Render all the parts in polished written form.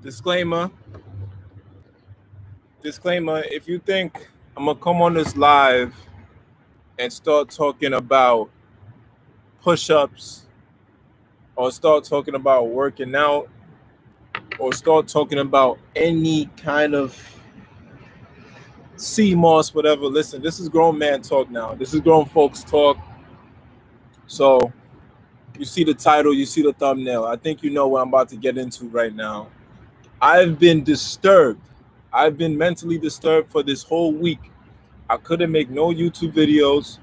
Disclaimer, disclaimer, if you think I'm gonna come on this live and start talking about push-ups or start talking about working out or start talking about any kind of sea moss, whatever, listen, this is grown man talk now. This is grown folks talk. So you see the title, you see the thumbnail. I think you know what I'm about to get into right now. I've been disturbed. I've been mentally disturbed for this whole week. I couldn't make no YouTube videos.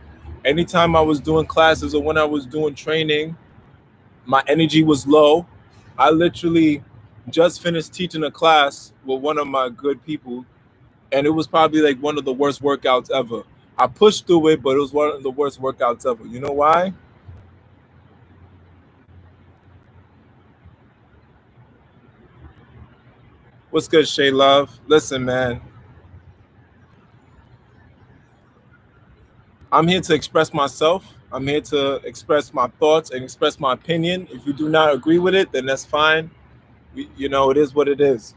Anytime I was doing classes or when I was doing training, my energy was low. I literally just finished teaching a class with one of my good people, and it was probably like one of the worst workouts ever. I pushed through it, but it was one of the worst workouts ever. You know why? What's good, Shay Love? Listen, man, I'm here to express myself. I'm here to express my thoughts and express my opinion. If you do not agree with it, then that's fine. It is what it is.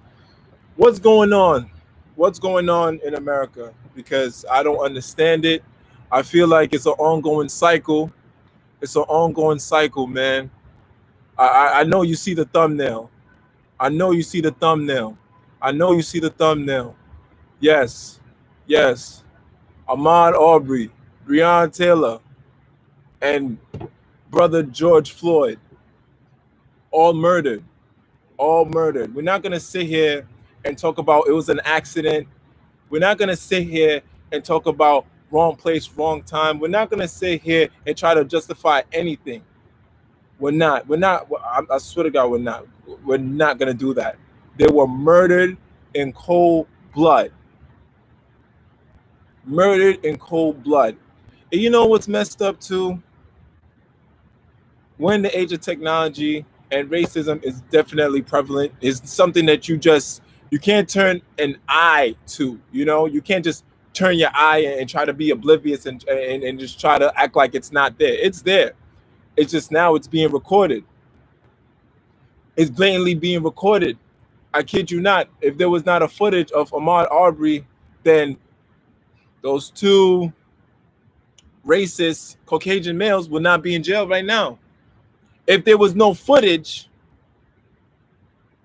What's going on? What's going on in America? Because I don't understand it. I feel like it's an ongoing cycle. It's an ongoing cycle, man. I know you see the thumbnail. I know you see the thumbnail. I know you see the thumbnail. Yes, yes. Ahmaud Arbery, Breonna Taylor, and brother George Floyd, all murdered. All murdered. We're not gonna sit here and talk about it was an accident. We're not gonna sit here and talk about wrong place, wrong time. We're not gonna sit here and try to justify anything. We're not. We're not. I swear to God, we're not. We're not gonna do that. They were murdered in cold blood. Murdered in cold blood. And you know what's messed up too? We're in the age of technology, and racism is definitely prevalent. It's something that you can't turn an eye to. You can't just turn your eye and try to be oblivious and just try to act like it's not there. It's there. It's just now it's being recorded. It's blatantly being recorded. I kid you not. If there was not a footage of Ahmaud Arbery, then those two racist Caucasian males would not be in jail right now. If there was no footage,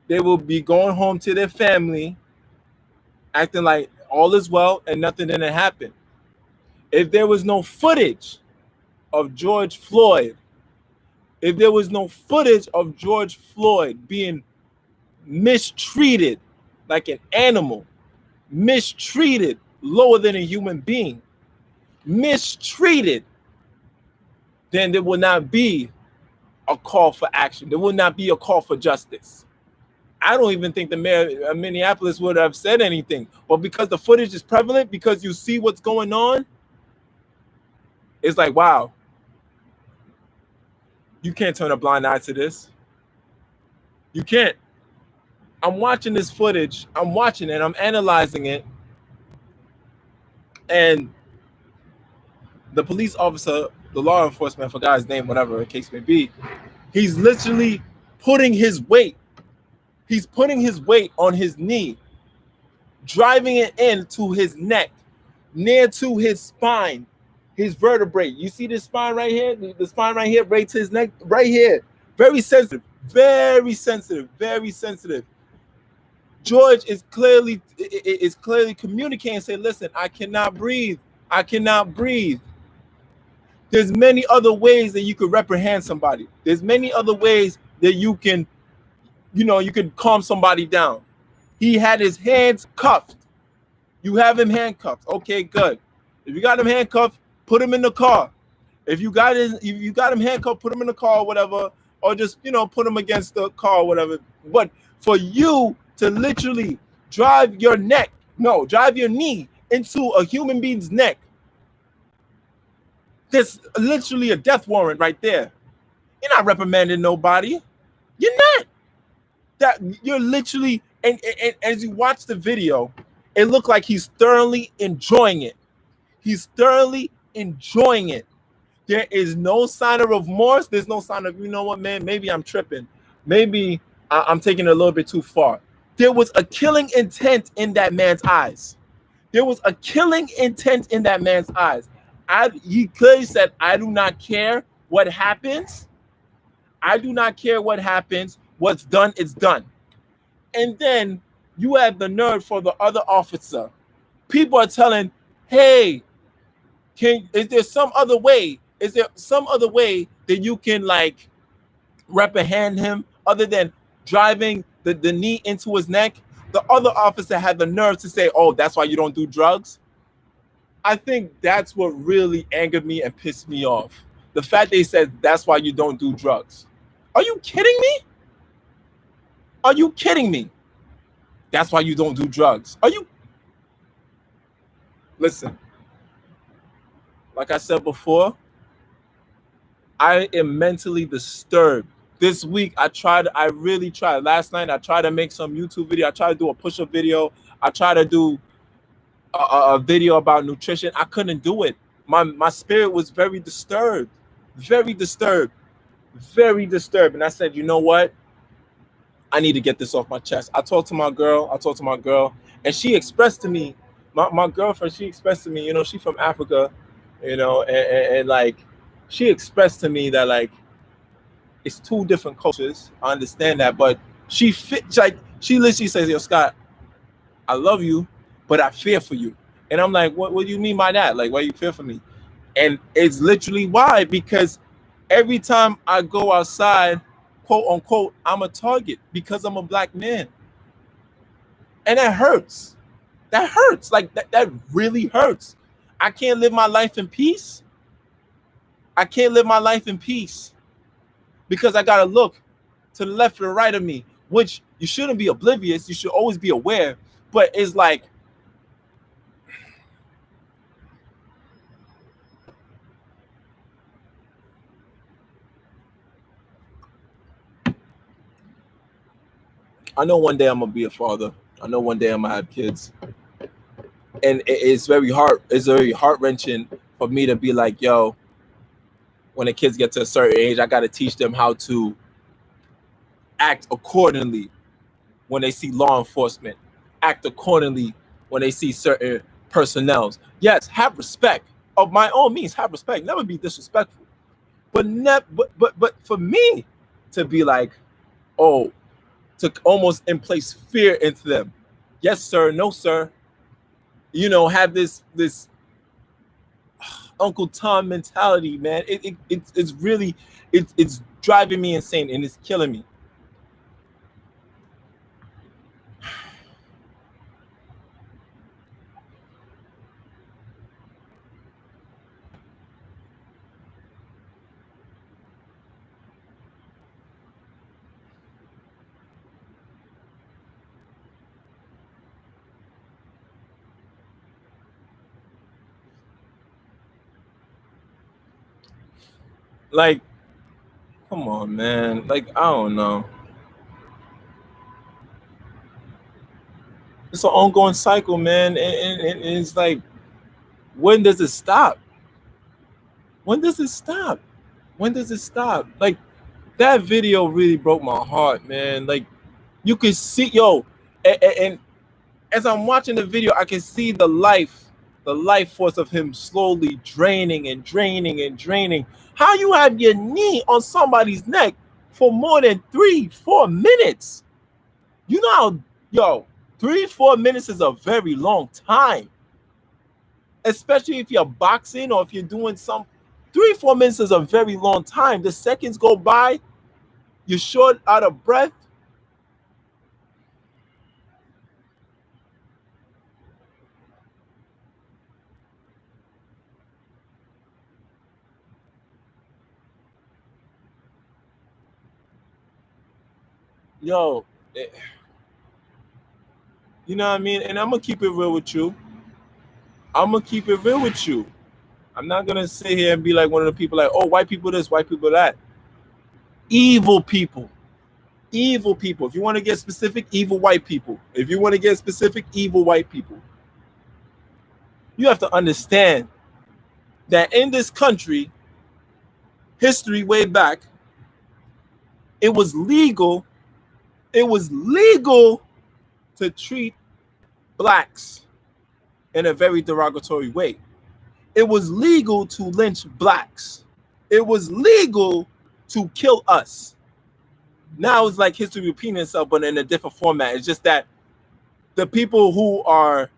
they will be going home to their family, acting like all is well and nothing didn't happen. If there was no footage of George Floyd, if there was no footage of George Floyd being mistreated like an animal, mistreated lower than a human being, mistreated, then there will not be a call for action. There will not be a call for justice. I don't even think the mayor of Minneapolis would have said anything. But because the footage is prevalent, because you see what's going on, it's like, wow, you can't turn a blind eye to this. You can't. I'm watching this footage. I'm watching it. I'm analyzing it. And the police officer, the law enforcement, I forgot his name, whatever the case may be, he's literally putting his weight. He's putting his weight on his knee, driving it into his neck, near to his spine, his vertebrae. You see this spine right here? The spine right here, right to his neck, right here. Very sensitive, very sensitive, very sensitive. George is clearly communicating, saying, listen, I cannot breathe. I cannot breathe. There's many other ways that you could reprehend somebody. There's many other ways that you can calm somebody down. He had his hands cuffed. You have him handcuffed. Okay, good. If you got him handcuffed, put him in the car. If you got him handcuffed, put him in the car or whatever, or just put him against the car or whatever. But for you to literally drive your knee into a human being's neck, there's literally a death warrant right there. You're not reprimanding nobody. You're not. That you're literally and as you watch the video, it looked like he's thoroughly enjoying it. He's thoroughly enjoying it. There is no sign of remorse. There's no sign of, you know what, man, maybe I'm tripping. Maybe I'm taking it a little bit too far. There was a killing intent in that man's eyes. There was a killing intent in that man's eyes. He clearly said, I do not care what happens. I do not care what happens. What's done is done. And then you have the nerve for the other officer. People are telling, hey, is there some other way? Is there some other way that you can like reprehend him other than driving the knee into his neck? The other officer had the nerve to say, oh, that's why you don't do drugs. I think that's what really angered me and pissed me off. The fact they said that's why you don't do drugs. Are you kidding me? Are you kidding me? That's why you don't do drugs. Are you? Listen, like I said before, I am mentally disturbed. This week, I really tried. Last night, I tried to make some YouTube video. I tried to do a push-up video. I tried to do a video about nutrition. I couldn't do it. My spirit was very disturbed. Very disturbed. Very disturbed. And I said, you know what? I need to get this off my chest. I talked to my girl, and she expressed to me, my girlfriend, she expressed to me, you know, she's from Africa, you know, and like, she expressed to me that like, it's two different cultures. I understand that, but she literally says, yo, Scott, I love you, but I fear for you. And I'm like, what do you mean by that? Like, why you fear for me? And it's literally why, because every time I go outside, quote unquote, I'm a target because I'm a black man. And that hurts. That hurts. Like that really hurts. I can't live my life in peace. I can't live my life in peace because I gotta look to the left or the right of me, which you shouldn't be oblivious. You should always be aware. But it's like, I know one day I'm gonna be a father. I know one day I'm gonna have kids, and it's very heart-wrenching for me to be like, yo, when the kids get to a certain age, I got to teach them how to act accordingly when they see law enforcement, act accordingly when they see certain personnel. Yes, have respect. Of my own means, have respect. Never be disrespectful. But for me to be like, oh, to almost place fear into them. Yes, sir. No, sir. You know, have this Uncle Tom mentality, man. It's really it's driving me insane and it's killing me. Like, come on, man. Like, I don't know. It's an ongoing cycle, man. And it's like, when does it stop? When does it stop? When does it stop? Like, that video really broke my heart, man. Like, you can see, yo, and as I'm watching the video, I can see the life force of him slowly draining and draining and draining. How you have your knee on somebody's neck for more than 3-4 minutes? You know how, yo, 3-4 minutes is a very long time. Especially if you're boxing or if you're doing some 3-4 minutes is a very long time. The seconds go by, you're short out of breath. Yo, you know what I mean? And I'm gonna keep it real with you. I'm gonna keep it real with you. I'm not gonna sit here and be like one of the people like, oh, white people this, white people that. Evil people. Evil people. If you want to get specific, evil white people. If you want to get specific, evil white people. You have to understand that in this country, history way back, it was legal to treat blacks in a very derogatory way. It was legal to lynch blacks. It was legal to kill us. Now it's like history repeating itself, but in a different format. It's just that the people who are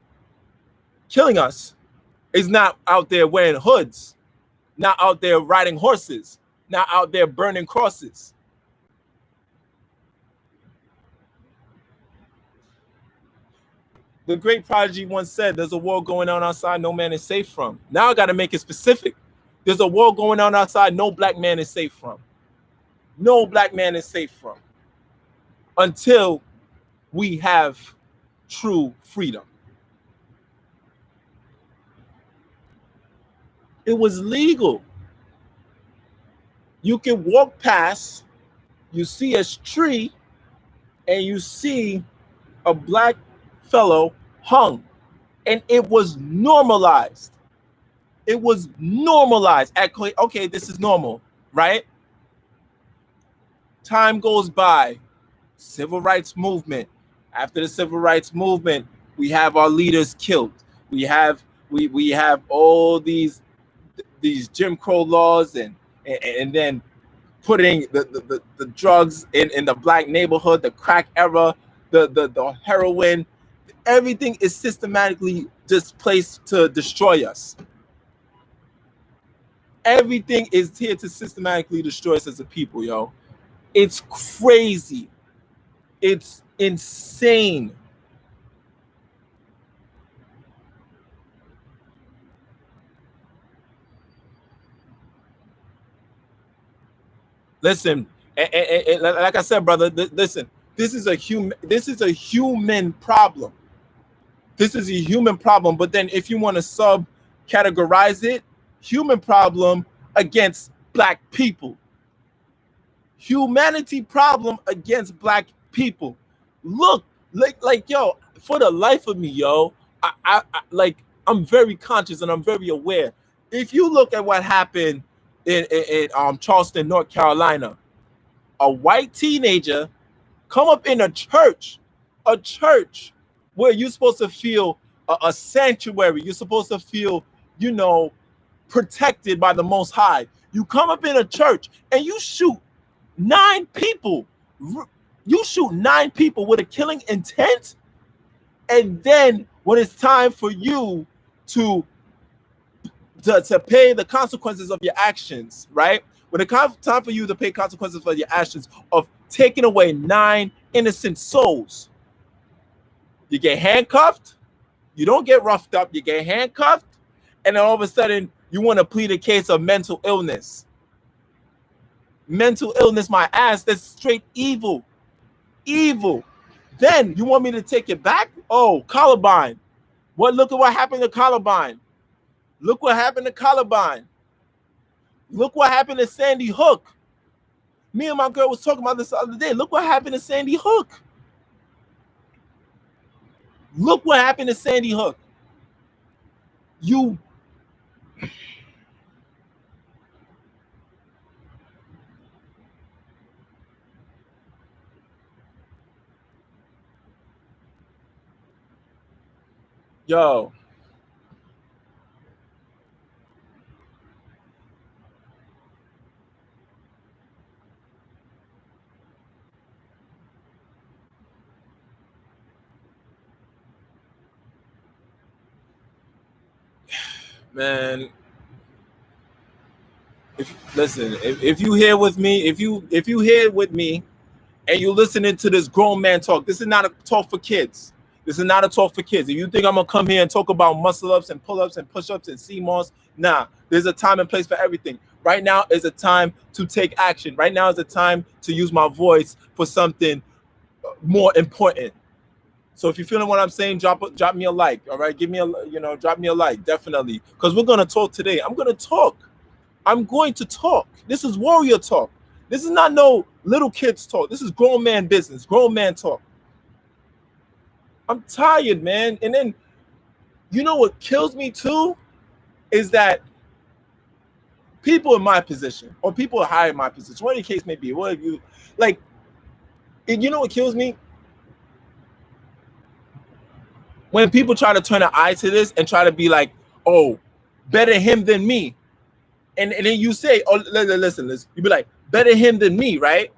killing us is not out there wearing hoods, not out there riding horses, not out there burning crosses. The great Prodigy once said, there's a war going on outside no man is safe from. Now I got to make it specific. There's a war going on outside no black man is safe from. No black man is safe from. Until we have true freedom. It was legal. You can walk past, you see a tree, and you see a black fellow hung, and it was normalized. It was normalized. Okay, this is normal, right? Time goes by. Civil rights movement. After the civil rights movement, we have our leaders killed. We have all these Jim Crow laws and then putting the drugs in the black neighborhood, the crack era, the heroin. Everything is systematically just placed to destroy us. Everything is here to systematically destroy us as a people, yo. It's crazy. It's insane. Listen, and like I said, brother, listen. This is a human problem. This is a human problem. But then, if you want to subcategorize it, human problem against black people. Humanity problem against black people. Look, like yo, for the life of me, yo, I'm very conscious and I'm very aware. If you look at what happened in Charleston, North Carolina, a white teenager come up in a church where you're supposed to feel a sanctuary. You're supposed to feel, protected by the Most High. You come up in a church and you shoot 9 people. You shoot 9 people with a killing intent. And then when it's time for you to pay the consequences of your actions, right? When it's time for you to pay consequences for your actions of taking away 9 innocent souls, you get handcuffed. You don't get roughed up. You get handcuffed. And then all of a sudden, you want to plead a case of mental illness. Mental illness, my ass, that's straight evil. Evil. Then you want me to take it back? Oh, Columbine. Look at what happened to Columbine. Look what happened to Columbine. Look what happened to Sandy Hook. Me and my girl was talking about this the other day. Look what happened to Sandy Hook. Look what happened to Sandy Hook. Yo. Man, if you here with me, if you here with me and you listening to this grown man talk, this is not a talk for kids. This is not a talk for kids. If you think I'm gonna come here and talk about muscle ups and pull ups and push ups and CMOS, nah, there's a time and place for everything. Right now is a time to take action. Right now is a time to use my voice for something more important. So if you're feeling what I'm saying, drop me a like. All right, give me drop me a like, definitely, because we're gonna talk today. I'm going to talk. This is warrior talk. This is not no little kids talk. This is grown man business, grown man talk. I'm tired, man. And then, what kills me too is that people in my position or people higher in my position, whatever the case may be, what have you, like, what kills me? When people try to turn an eye to this and try to be like, oh, better him than me. And then you say, oh, listen, you be like, better him than me, right?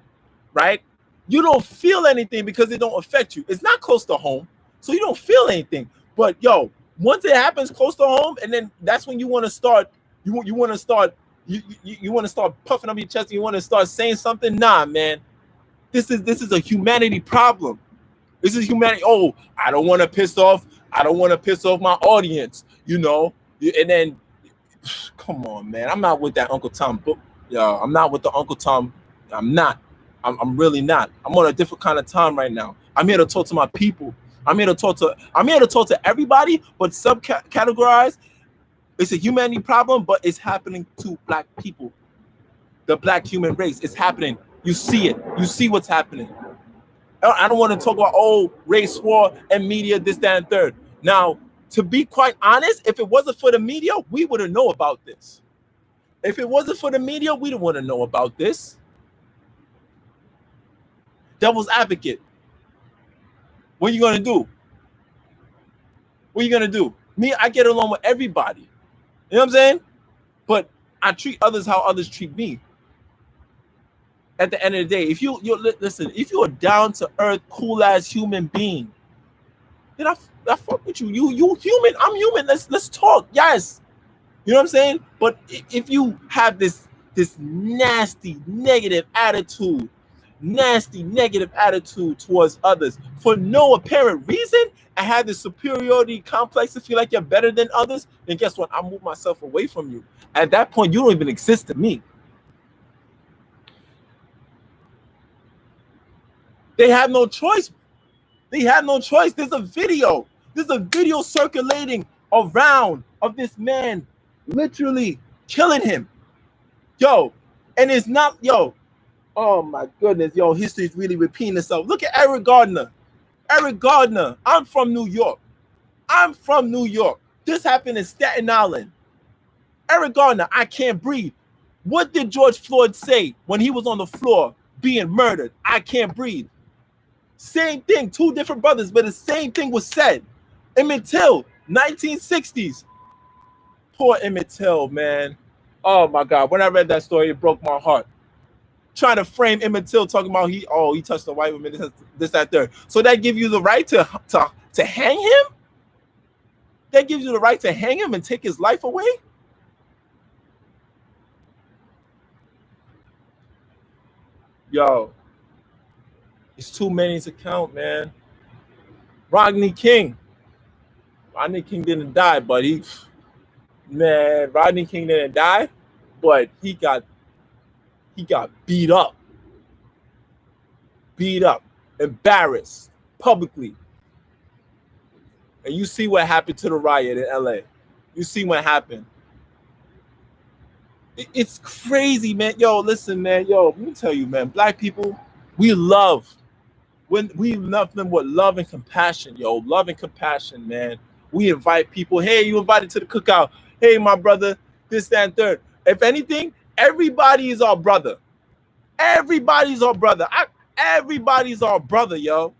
Right? You don't feel anything because it don't affect you. It's not close to home, so you don't feel anything. But yo, once it happens close to home, and then that's when you want to start. You want to start. You want to start puffing up your chest. And you want to start saying something. Nah, man. This is a humanity problem. This is humanity. Oh, I don't want to piss off. I don't want to piss off my audience. You know. And then, come on, man. I'm not with that Uncle Tom book. Yo, I'm not with the Uncle Tom. I'm not. I'm really not. I'm on a different kind of time right now. I'm here to talk to my people. I'm here to talk to everybody, but subcategorize. It's a humanity problem, but it's happening to black people. The black human race. It's happening. You see it. You see what's happening. I don't want to talk about race war and media, this, that, and third. Now, to be quite honest, if it wasn't for the media, we wouldn't know about this. If it wasn't for the media, we don't want to know about this. Devil's advocate. What are you gonna do? What are you gonna do? Me, I get along with everybody. You know what I'm saying? But I treat others how others treat me. At the end of the day, if you listen, if you're a down to earth, cool ass human being, then I fuck with you. You human. I'm human. Let's talk. Yes. You know what I'm saying? But if you have this nasty negative attitude towards others for no apparent reason, and have this superiority complex to feel like you're better than others, then guess what? I'll move myself away from you. At that point, you don't even exist to me. They have no choice. They have no choice. There's a video circulating around of this man literally killing him. Yo, and it's not, yo, oh my goodness, yo, history is really repeating itself. Look at Eric Gardner. I'm from New York. This happened in Staten Island. Eric Gardner, I can't breathe. What did George Floyd say when he was on the floor being murdered? I can't breathe. Same thing, two different brothers, but the same thing was said. Emmett Till, 1960s. Poor Emmett Till, man. Oh my God, when I read that story, it broke my heart. Trying to frame Emmett Till talking about he touched a white woman, this, that, third. So that gives you the right to hang him? That gives you the right to hang him and take his life away? Yo, it's too many to count, man. Rodney King didn't die, but Rodney King didn't die, but he got beat up, embarrassed publicly. And you see what happened to the riot in LA. You see what happened. It's crazy, man. Yo, listen, man. Yo, let me tell you, man. Black people, we love them with love and compassion, yo. Love and compassion, man. We invite people. Hey, you invited to the cookout. Hey, my brother, this, that, and third. If anything, everybody is our brother. Everybody's our brother. Everybody's our brother, yo.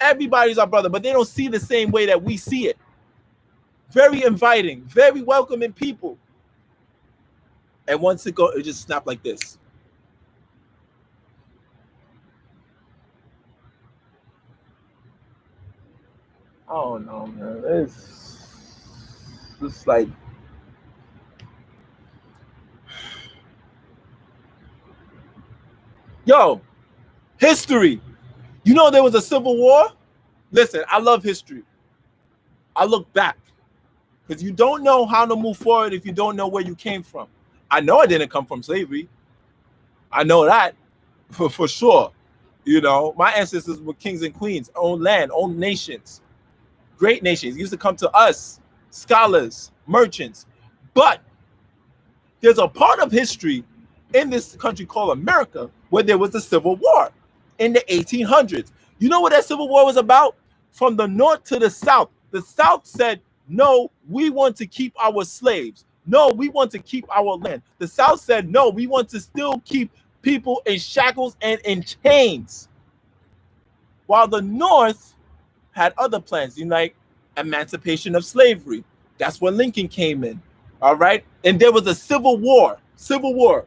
Everybody's our brother, but they don't see the same way that we see it. Very inviting, very welcoming people. And once it goes, it just snapped like this. I don't know, man. It's like, yo, history. You know there was a civil war? Listen, I love history. I look back because you don't know how to move forward if you don't know where you came from. I know I didn't come from slavery. I know that for sure. You know, my ancestors were kings and queens, own land, own nations, great nations. Used to come to us, scholars, merchants. But there's a part of history in this country called America where there was a civil war in the 1800s. You know what that civil war was about? From the north to the south. The south said, no, we want to keep our slaves. No, we want to keep our land. The south said, no, we want to still keep people in shackles and in chains. While the north had other plans, unite emancipation of slavery. That's when Lincoln came in. All right. And there was a civil war. Civil war.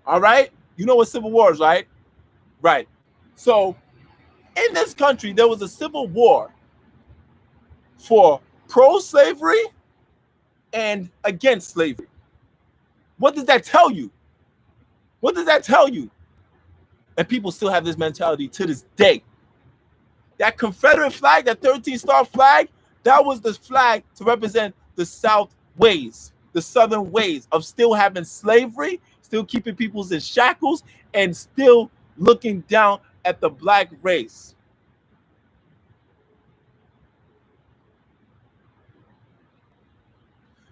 All right. You know what civil war is, right? Right. So in this country, there was a civil war for pro-slavery and against slavery. What does that tell you? What does that tell you? And people still have this mentality to this day. That Confederate flag, that 13-star flag, that was the flag to represent the South ways, the Southern ways of still having slavery, still keeping people in shackles, and still looking down at the black race.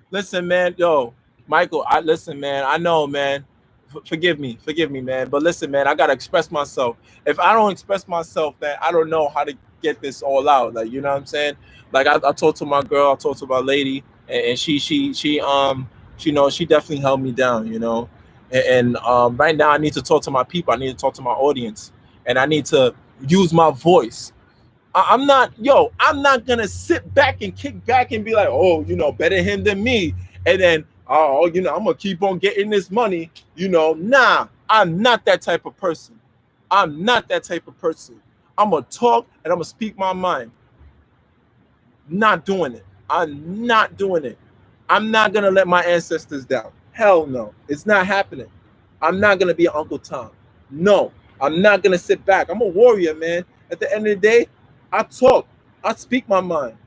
Listen, man, yo, Michael, listen, man. I know, man. Forgive me, man. But listen, man, I gotta express myself. If I don't express myself, man, I don't know how to get this all out. Like, you know what I'm saying? Like, I talked to my girl, I talked to my lady, and she know, she definitely held me down, you know. And right now, I need to talk to my people. I need to talk to my audience, and I need to use my voice. I'm not gonna sit back and kick back and be like, oh, you know, better him than me, and then you know, I'm gonna keep on getting this money, you know. Nah, I'm not that type of person. I'm not that type of person. I'm gonna talk and I'm gonna speak my mind. Not doing it. I'm not doing it. I'm not gonna let my ancestors down. Hell no, it's not happening. I'm not gonna be an Uncle Tom. No, I'm not gonna sit back. I'm a warrior, man. At the end of the day, I talk. I speak my mind.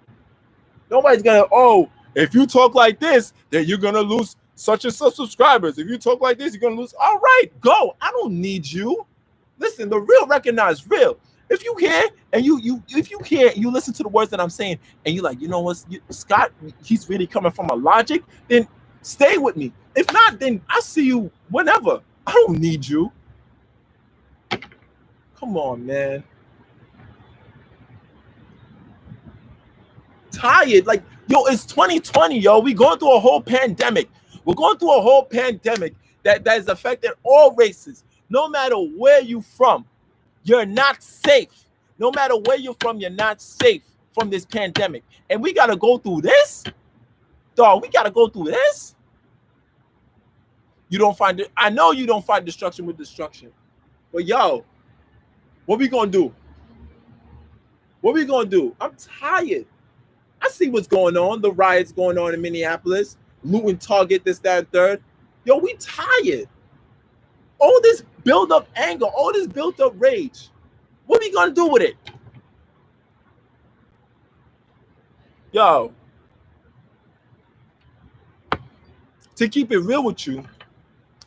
Nobody's gonna, oh, if you talk like this, then you're gonna lose such and such subscribers. If you talk like this, you're gonna lose. All right, go. I don't need you. Listen, the real recognize real. If you hear and if you hear and you listen to the words that I'm saying, and you're like, you know what, Scott, he's really coming from a logic, then stay with me. If not, then I'll see you whenever. I don't need you. Come on, man. Tired, like, yo, it's 2020, yo. We going through a whole pandemic. We're going through a whole pandemic that has affected all races. No matter where you from, you're not safe. No matter where you're from, you're not safe from this pandemic. And we gotta go through this, dog. We gotta go through this. You don't find it. I know you don't find destruction with destruction, but yo, what we gonna do? What we gonna do? I'm tired. I see what's going on. The riots going on in Minneapolis, looting Target, this, that, and third. Yo, we tired. All this build up anger, all this built up rage. What are we gonna do with it? Yo, to keep it real with you,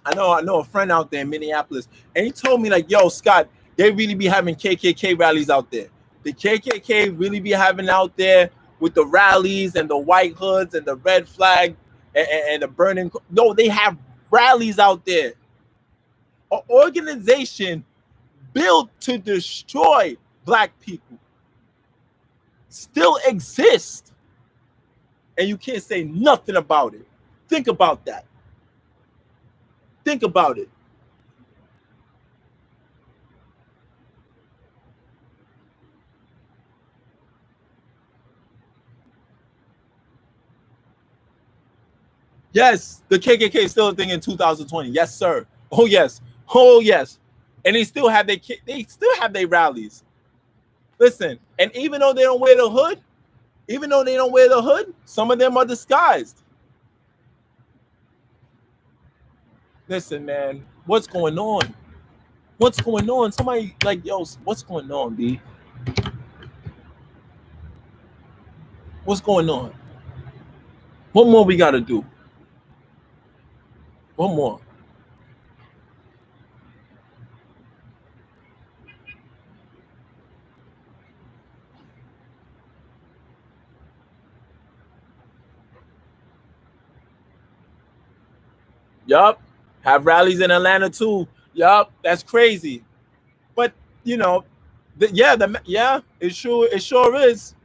I know a friend out there in Minneapolis, and he told me, like, yo, Scott, they really be having KKK rallies out there. The KKK really be having out there with the rallies and the white hoods and the red flag and the burning. No, they have rallies out there. An organization built to destroy black people still exists, and you can't say nothing about it. Think about that. Think about it. Yes, the KKK is still a thing in 2020. Yes, sir. Oh yes. Oh yes. And they still have their rallies. Listen, and even though they don't wear the hood, some of them are disguised. Listen, man, what's going on? What's going on? Somebody, like, yo, what's going on, B? What's going on? What more we gotta do? One more. Yup. Have rallies in Atlanta too. Yup. That's crazy. But you know, it sure is.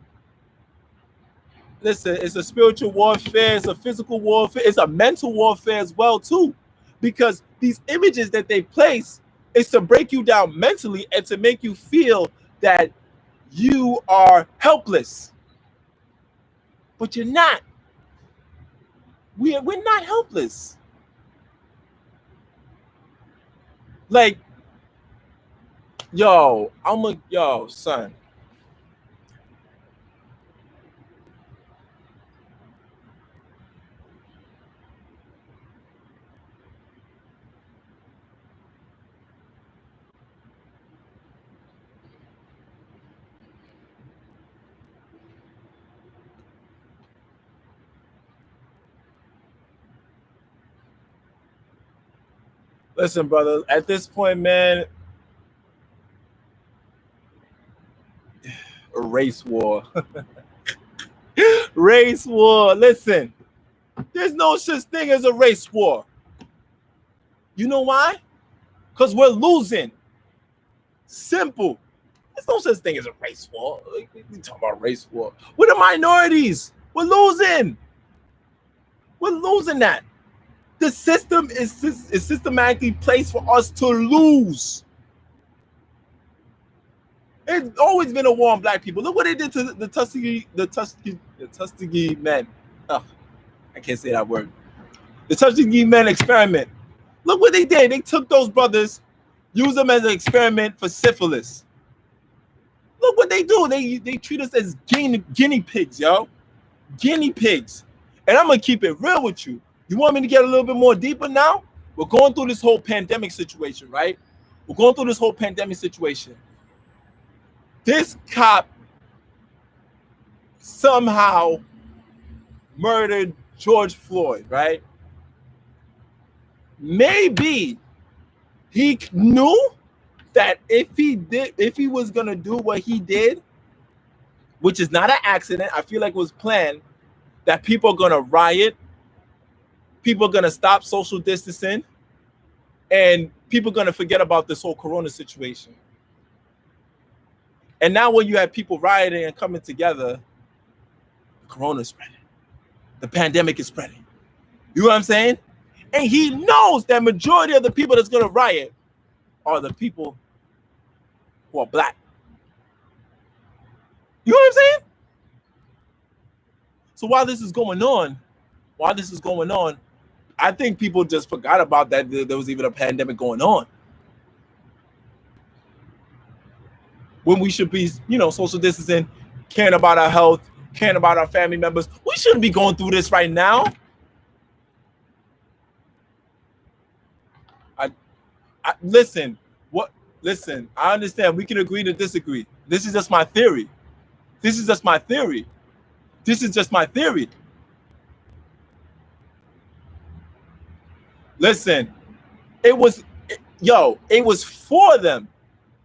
Listen, it's a spiritual warfare, it's a physical warfare, it's a mental warfare as well too, because these images that they place is to break you down mentally and to make you feel that you are helpless. but you're not. We're not helpless. Like, yo, son. Listen, brother, at this point, man, a race war. Race war. Listen, there's no such thing as a race war. You know why? Because we're losing. Simple. There's no such thing as a race war. We talk about race war. We're the minorities. We're losing. We're losing that. The system is systematically placed for us to lose. It's always been a war on black people. Look what they did to the Tuskegee men. Oh, I can't say that word. The Tuskegee men experiment. Look what they did. They took those brothers, used them as an experiment for syphilis. Look what they do. They treat us as guinea pigs, yo. Guinea pigs. And I'm gonna keep it real with you. You want me to get a little bit more deeper now? We're going through this whole pandemic situation, right? We're going through this whole pandemic situation. This cop somehow murdered George Floyd, right? Maybe he knew that if he was gonna do what he did, which is not an accident, I feel like it was planned, that people are gonna riot, people are gonna stop social distancing, and people are gonna forget about this whole corona situation. And now when you have people rioting and coming together, the corona is spreading. The pandemic is spreading. You know what I'm saying? And he knows that majority of the people that's gonna riot are the people who are black. You know what I'm saying? So while this is going on, I think people just forgot about that there was even a pandemic going on. When we should be, social distancing, caring about our health, caring about our family members. We shouldn't be going through this right now. Listen, I understand we can agree to disagree. This is just my theory. Listen, it was for them.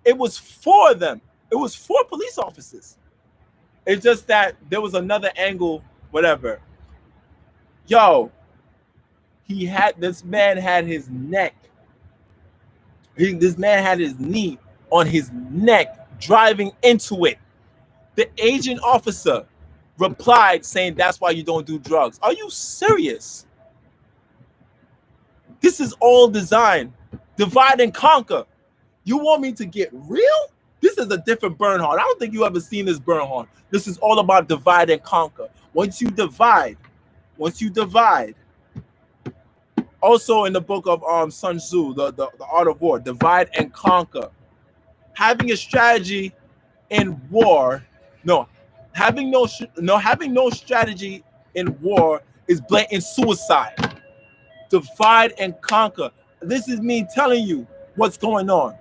It was for police officers. It's just that there was another angle, whatever. This man had his neck. This man had his knee on his neck, driving into it. The agent officer replied saying, "That's why you don't do drugs." Are you serious? This is all designed. Divide and conquer. You want me to get real? This is a different Bernhard. I don't think you ever seen this Bernhard. This is all about divide and conquer. Once you divide. Also in the book of Sun Tzu, the Art of War, divide and conquer. Having a strategy in war, having no strategy in war is blatant suicide. Divide and conquer. This is me telling you what's going on.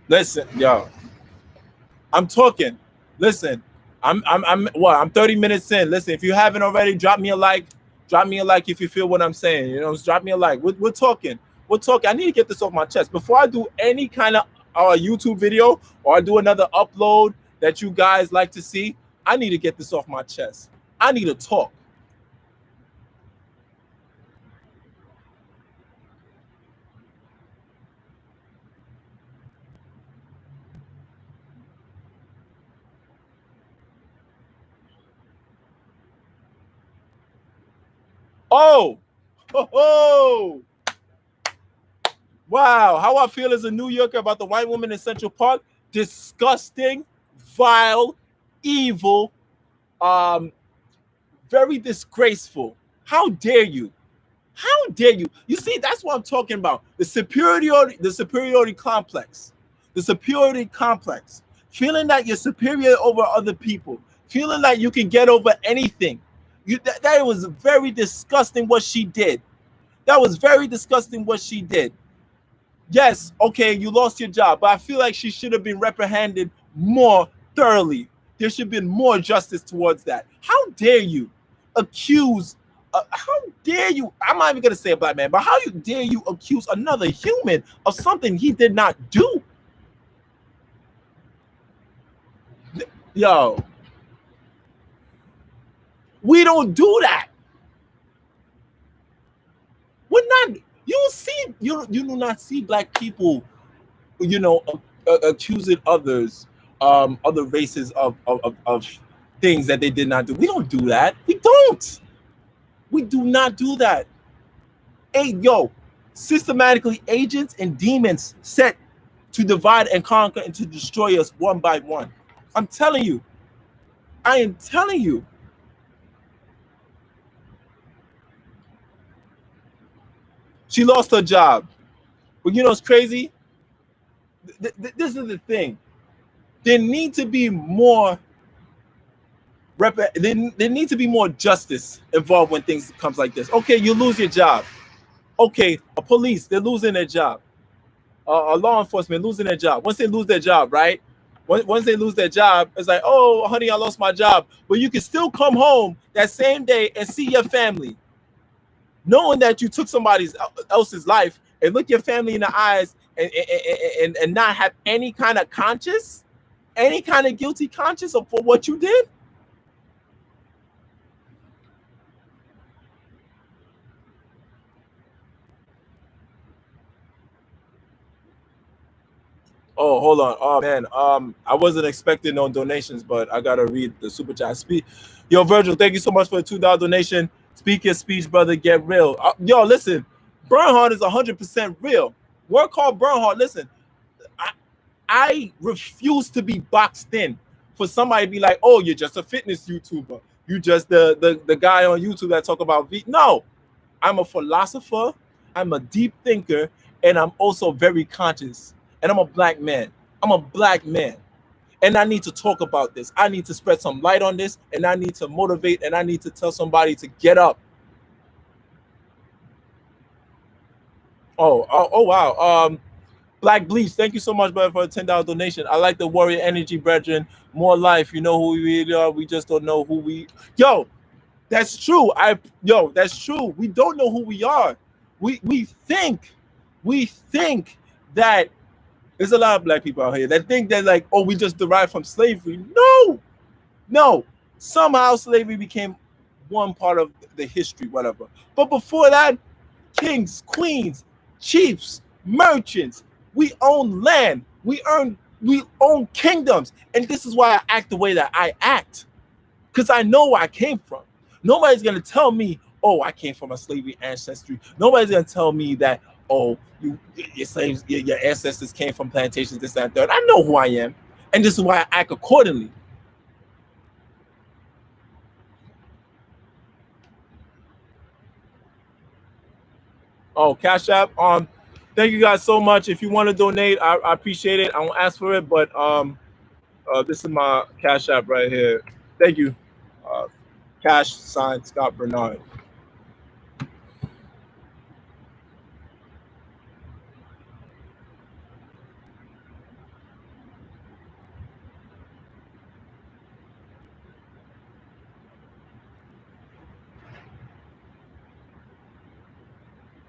Listen, yo, I'm talking. Listen, I'm 30 minutes in. Listen, if you haven't already, drop me a like. Drop me a like if you feel what I'm saying. Just drop me a like. We're talking. I need to get this off my chest before I do any kind of YouTube video or I do another upload that you guys like to see. I need to get this off my chest. I need to talk. Oh, oh, wow. How I feel as a New Yorker about the white woman in Central Park? Disgusting, vile, evil, um, very disgraceful. How dare you? How dare you? You see, that's what I'm talking about. The superiority complex. The superiority complex. Feeling that you're superior over other people. Feeling like you can get over anything. That was very disgusting what she did. That was very disgusting what she did. Yes, okay, you lost your job, but I feel like she should have been reprehended more thoroughly. There should have been more justice towards that. How dare you accuse? How dare you? I'm not even gonna say a black man, but how dare you accuse another human of something he did not do? Yo, we don't do that. We're not. You do not see black people, accusing others, other races of things that they did not do. We don't do that. We don't. We do not do that. Hey, yo, systematically agents and demons set to divide and conquer and to destroy us one by one. I'm telling you. I am telling you. She lost her job. But you know what's crazy? This is the thing. There need to be more there needs to be more justice involved when things comes like this. Okay, you lose your job. Okay, a police, they're losing their job. A law enforcement losing their job. Once they lose their job, right? Once they lose their job, it's like, oh, honey, I lost my job. But you can still come home that same day and see your family, knowing that you took somebody else's life, and look your family in the eyes and not have any kind of conscience, any kind of guilty conscience for what you did. Oh, hold on. Oh man, I wasn't expecting no donations, but I gotta read the super chat. Speak, yo, Virgil, thank you so much for the $2 donation. Speak your speech, brother. Get real. Yo, listen, Bernhard is 100% real. Work hard, Bernhard. Listen, I refuse to be boxed in for somebody to be like, oh, you're just a fitness YouTuber. You just the guy on YouTube that talk about no. I'm a philosopher. I'm a deep thinker, and I'm also very conscious. And I'm a black man. I'm a black man. And I need to talk about this. I need to spread some light on this, and I need to motivate, and I need to tell somebody to get up. Oh wow. Black Bleach, thank you so much, brother, for a $10 donation. I like the warrior energy, brethren. More life. You know who we really are. We just don't know who we. Yo, that's true. That's true. We don't know who we are. We think that there's a lot of black people out here that think that like, oh, we just derived from slavery. No. Somehow slavery became one part of the history, whatever. But before that, kings, queens, chiefs, merchants, we own land. We own kingdoms. And this is why I act the way that I act. Because I know where I came from. Nobody's going to tell me, oh, I came from a slavery ancestry. Nobody's going to tell me that, oh, your slaves, your ancestors came from plantations, this, that, and third. I know who I am. And this is why I act accordingly. Oh, Cash App. Thank you guys so much. If you want to donate, I appreciate it. I won't ask for it, but this is my Cash App right here. Thank you. Cash signed Scott Bernard.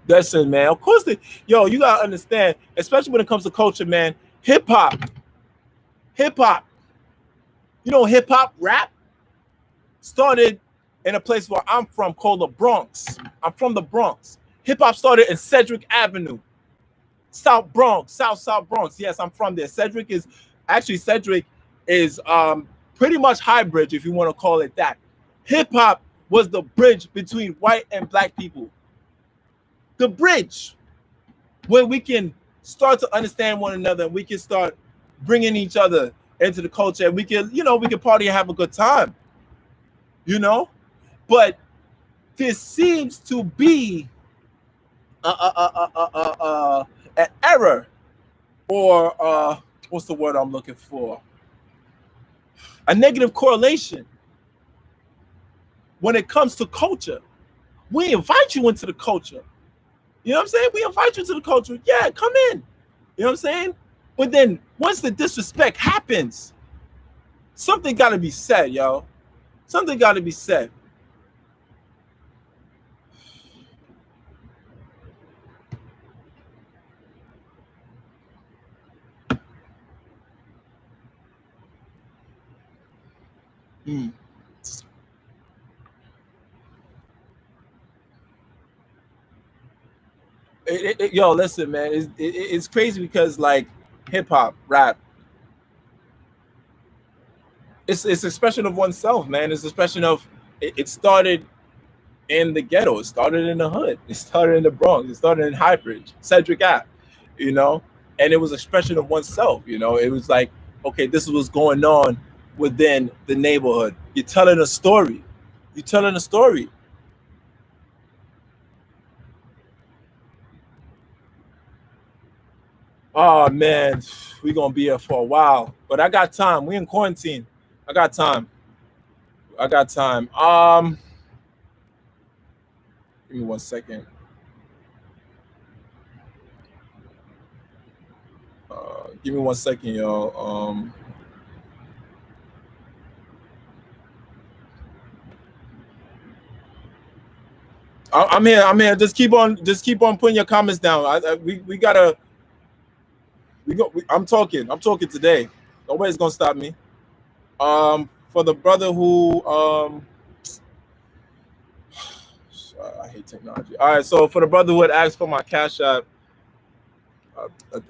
Listen, man. Of course, you gotta understand, especially when it comes to culture, man. Hip hop. You know, hip hop rap started in a place where I'm from called the Bronx. I'm from the Bronx. Hip hop started in Cedric Avenue, South Bronx, South Bronx. Yes, I'm from there. Cedric is pretty much hybrid, if you want to call it that. Hip hop was the bridge between white and black people. The bridge where we can start to understand one another. We can start bringing each other into the culture. And we can, we can party and have a good time, But this seems to be an error, or what's the word I'm looking for? A negative correlation when it comes to culture. We invite you into the culture. You know what I'm saying? We invite you to the culture. Yeah, come in. You know what I'm saying? But then once the disrespect happens, something got to be said, yo. Something got to be said. Yo, listen, man. It's crazy because like hip hop, rap, it's an expression of oneself, man. It's an expression of it started in the ghetto. It started in the hood. It started in the Bronx. It started in Highbridge, Cedric Ave, and it was an expression of oneself. It was like, okay, this is what's going on within the neighborhood. You're telling a story. You're telling a story. Oh man, we're gonna be here for a while, but I got time. We in quarantine. I got time. I got time. Give me 1 second. Give me 1 second, y'all. I'm here. I'm here. Just keep on putting your comments down. We gotta. I'm talking. I'm talking today. Nobody's gonna stop me. For the brother who I hate technology. All right, so for the brother who had asked for my Cash App,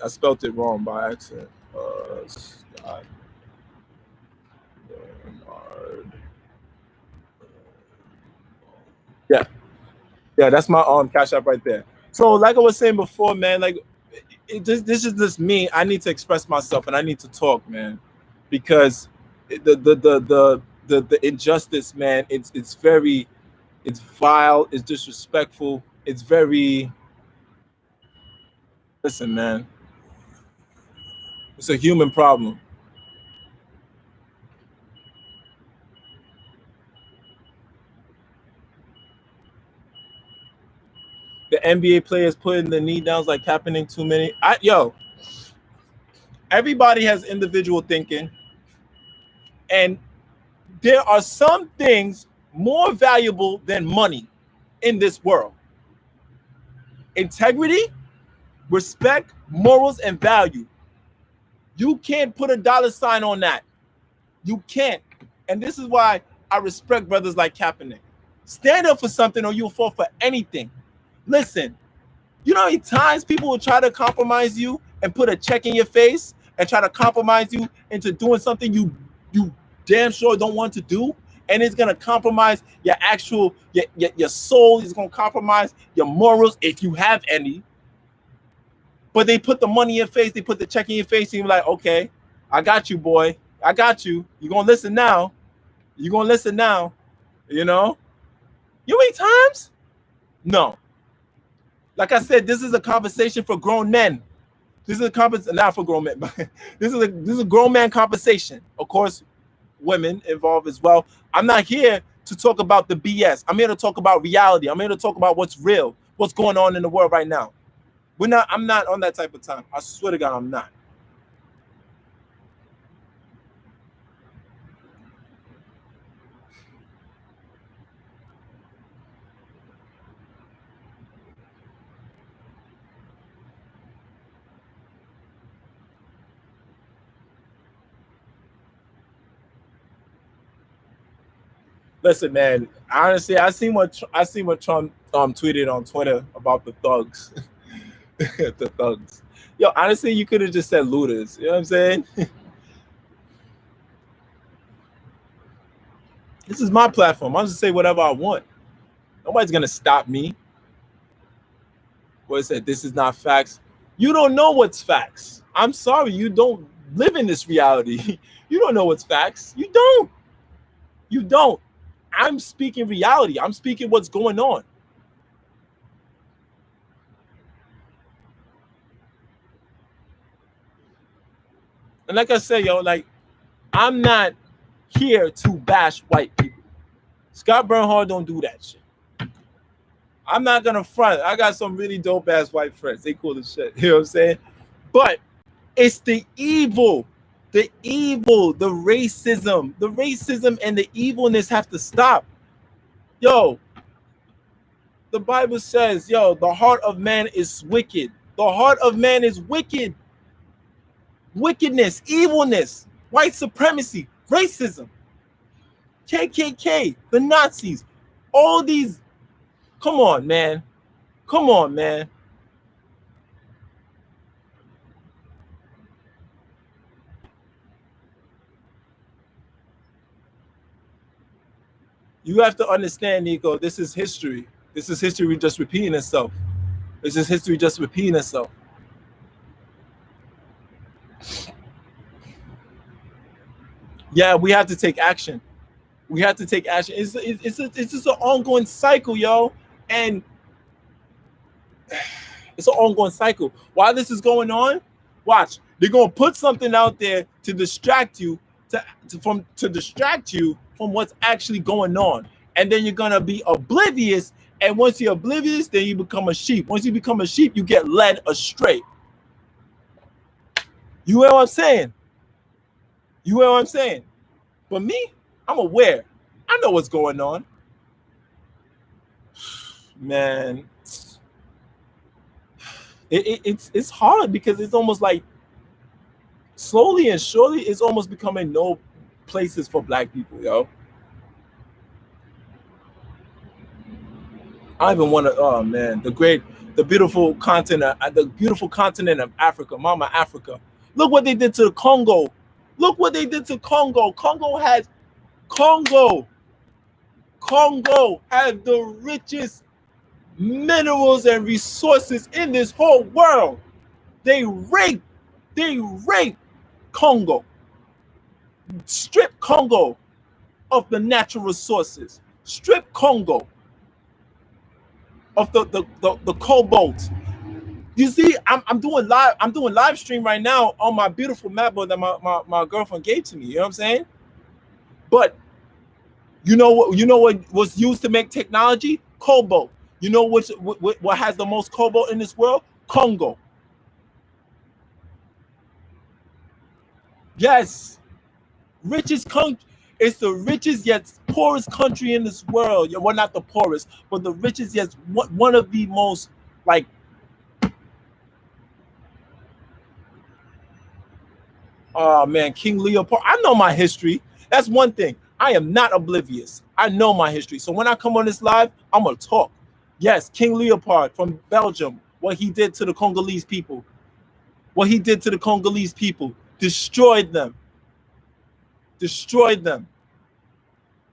I spelled it wrong by accident. Scott Bernard. Yeah, that's my Cash App right there. So, like I was saying before, man, like this is just me. I need to express myself and I need to talk, man, because the injustice, man, it's very, it's vile, it's disrespectful, it's very. Listen, man, it's a human problem. The NBA players putting the knee downs like happening too many. Everybody has individual thinking, and there are some things more valuable than money in this world. Integrity, respect, morals, and value. You can't put a dollar sign on that. You can't. And this is why I respect brothers like Kaepernick. Stand up for something or you'll fall for anything. Listen, you know how many times people will try to compromise you and put a check in your face and try to compromise you into doing something you damn sure don't want to do, and it's gonna compromise your actual your soul. It's gonna compromise your morals if you have any. But they put the money in your face, they put the check in your face, and you're like, okay, I got you, boy. I got you. You're gonna listen now. You're gonna listen now. You know? You many times? No. Like I said, this is a conversation for grown men. This is a conversation not for grown men, but this is a grown man conversation. Of course, women involved as well. I'm not here to talk about the BS. I'm here to talk about reality. I'm here to talk about what's real, what's going on in the world right now. I'm not on that type of time. I swear to God, I'm not. Listen, man. Honestly, I seen what Trump tweeted on Twitter about the thugs. The thugs. Yo, honestly, you could have just said looters. You know what I'm saying? This is my platform. I'm just say whatever I want. Nobody's gonna stop me. What I said, this is not facts. You don't know what's facts. I'm sorry, you don't live in this reality. You don't know what's facts. You don't. You don't. I'm speaking reality. I'm speaking what's going on. And like I said, yo, like I'm not here to bash white people. Scott Bernhard don't do that shit. I'm not gonna front. I got some really dope ass white friends. They cool as shit. You know what I'm saying? But it's the evil, the racism and the evilness have to stop. Yo, the Bible says, yo, the heart of man is wicked. The heart of man is wicked. Wickedness, evilness, white supremacy, racism, KKK, the Nazis, all these. Come on, man. Come on, man. You have to understand, Nico, this is history. This is history just repeating itself. This is history just repeating itself. Yeah, we have to take action. We have to take action. It's just an ongoing cycle, yo. And it's an ongoing cycle. While this is going on, watch. They're gonna put something out there to distract you, to distract you from what's actually going on, and then you're gonna be oblivious. And once you're oblivious, then you become a sheep. Once you become a sheep, you get led astray. You know what I'm saying? You know what I'm saying? But me, I'm aware. I know what's going on, man. It's hard because it's almost like slowly and surely it's almost becoming no places for black people, yo. I even want to. Oh man, the beautiful continent of Africa, Mama Africa. Look what they did to Congo. Look what they did to Congo. Congo. Congo has the richest minerals and resources in this whole world. They rape, they rape Congo, strip Congo of the natural resources, strip Congo of the cobalt. You see, I'm doing live stream right now on my beautiful MacBook that my girlfriend gave to me. You know what I'm saying? But you know what was used to make technology? Cobalt. You know what has the most cobalt in this world? Congo. Yes, richest country. It's the richest yet poorest country in this world. Yeah, well, not the poorest, but the richest yet one of the most like. Oh man, King Leopold. I know my history. That's one thing. I am not oblivious. I know my history. So when I come on this live, I'm gonna talk. Yes, King Leopold from Belgium. What he did to the Congolese people. What he did to the Congolese people. Destroyed them. Destroyed them.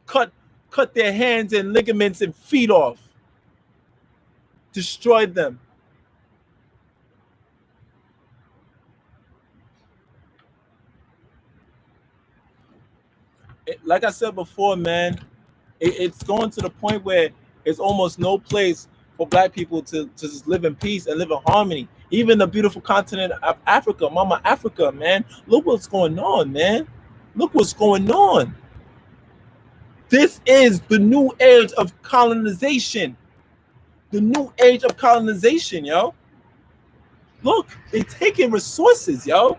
Cut cut their hands and ligaments and feet off. Destroyed them. Like I said before, man, it's going to the point where it's almost no place for black people to just live in peace and live in harmony. Even the beautiful continent of Africa, Mama Africa, man. Look what's going on, man. Look what's going on. This is the new age of colonization. The new age of colonization, yo. Look, they taking resources, yo.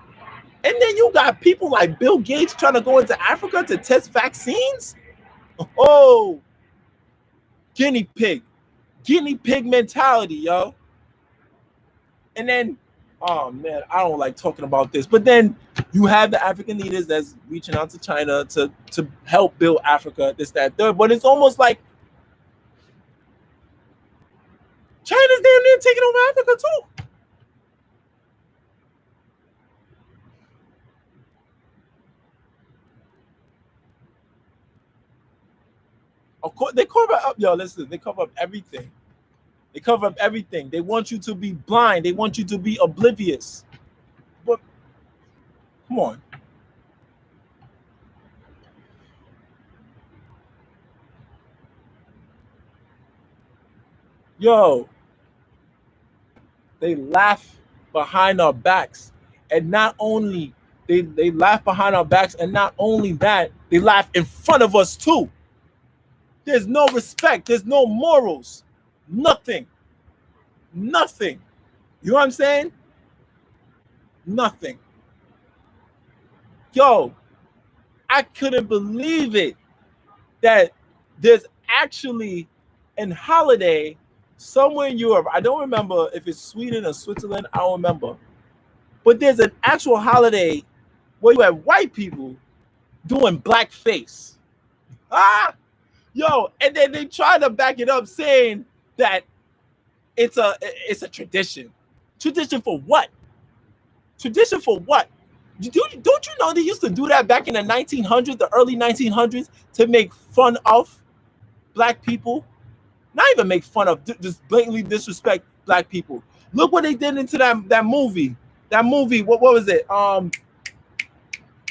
And then you got people like Bill Gates trying to go into Africa to test vaccines. Oh, guinea pig. Guinea pig mentality, yo. And then, oh man, I don't like talking about this, but then you have the African leaders that's reaching out to China to help build Africa, this, that, third. But it's almost like China's damn near taking over Africa too. Of course, they cover up. Yo, listen, they cover up everything. They cover up everything. They want you to be blind. They want you to be oblivious. But come on. Yo, they laugh behind our backs. And not only they laugh behind our backs, and not only that, they laugh in front of us too. There's no respect, there's no morals, nothing. Nothing. You know what I'm saying? Nothing. Yo, I couldn't believe it that there's actually an holiday somewhere in Europe. I don't remember if it's Sweden or Switzerland. I don't remember. But there's an actual holiday where you have white people doing blackface. Ah, yo, and then they try to back it up saying that it's a tradition. Tradition for what? Tradition for what? Don't you know they used to do that back in the 1900s, the early 1900s, to make fun of black people? Not even make fun of, just blatantly disrespect black people. Look what they did into that movie. That movie, what was it?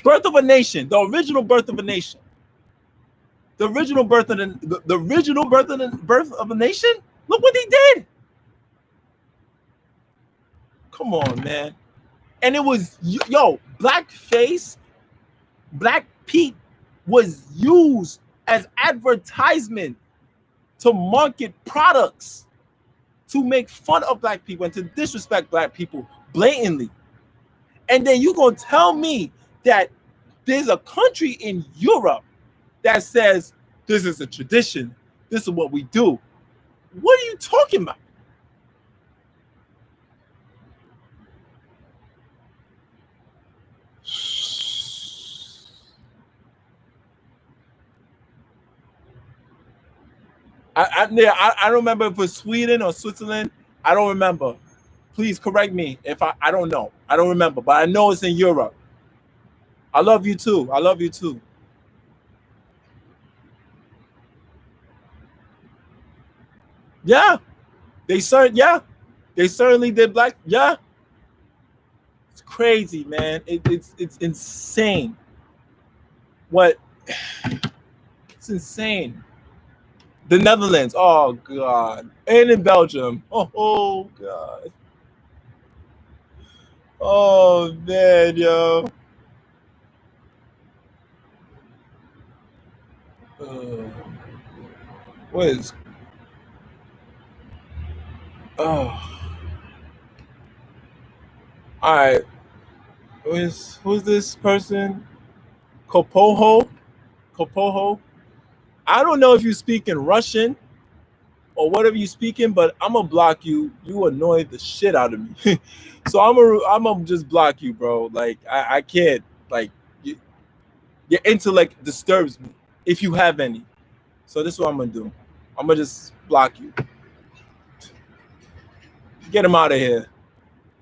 Birth of a Nation, the original Birth of a Nation. The original the original birth of a nation. Look what they did. Come on, man. And it was blackface, Black Pete was used as advertisement to market products, to make fun of black people and to disrespect black people blatantly. And then you gonna tell me that there's a country in Europe that says this is a tradition, this is what we do. What are you talking about? I don't remember if it was Sweden or Switzerland. I don't remember. Please correct me if I don't know. I don't remember, but I know it's in Europe. I love you too. I love you too. Yeah, they certainly did black. Yeah, it's crazy, man. It's insane. What? It's insane. The Netherlands. Oh God. And in Belgium. Oh God. Oh man, yo. Uh, what is? Oh, all right. Who's this person? Kopoho. Kopoho. I don't know if you speak in Russian or whatever you speaking, but I'm gonna block you. You annoy the shit out of me. So I'm gonna just block you, bro. Like I can't. Like you, your intellect disturbs me if you have any. So this is what I'm gonna do. I'm gonna just block you. Get him out of here.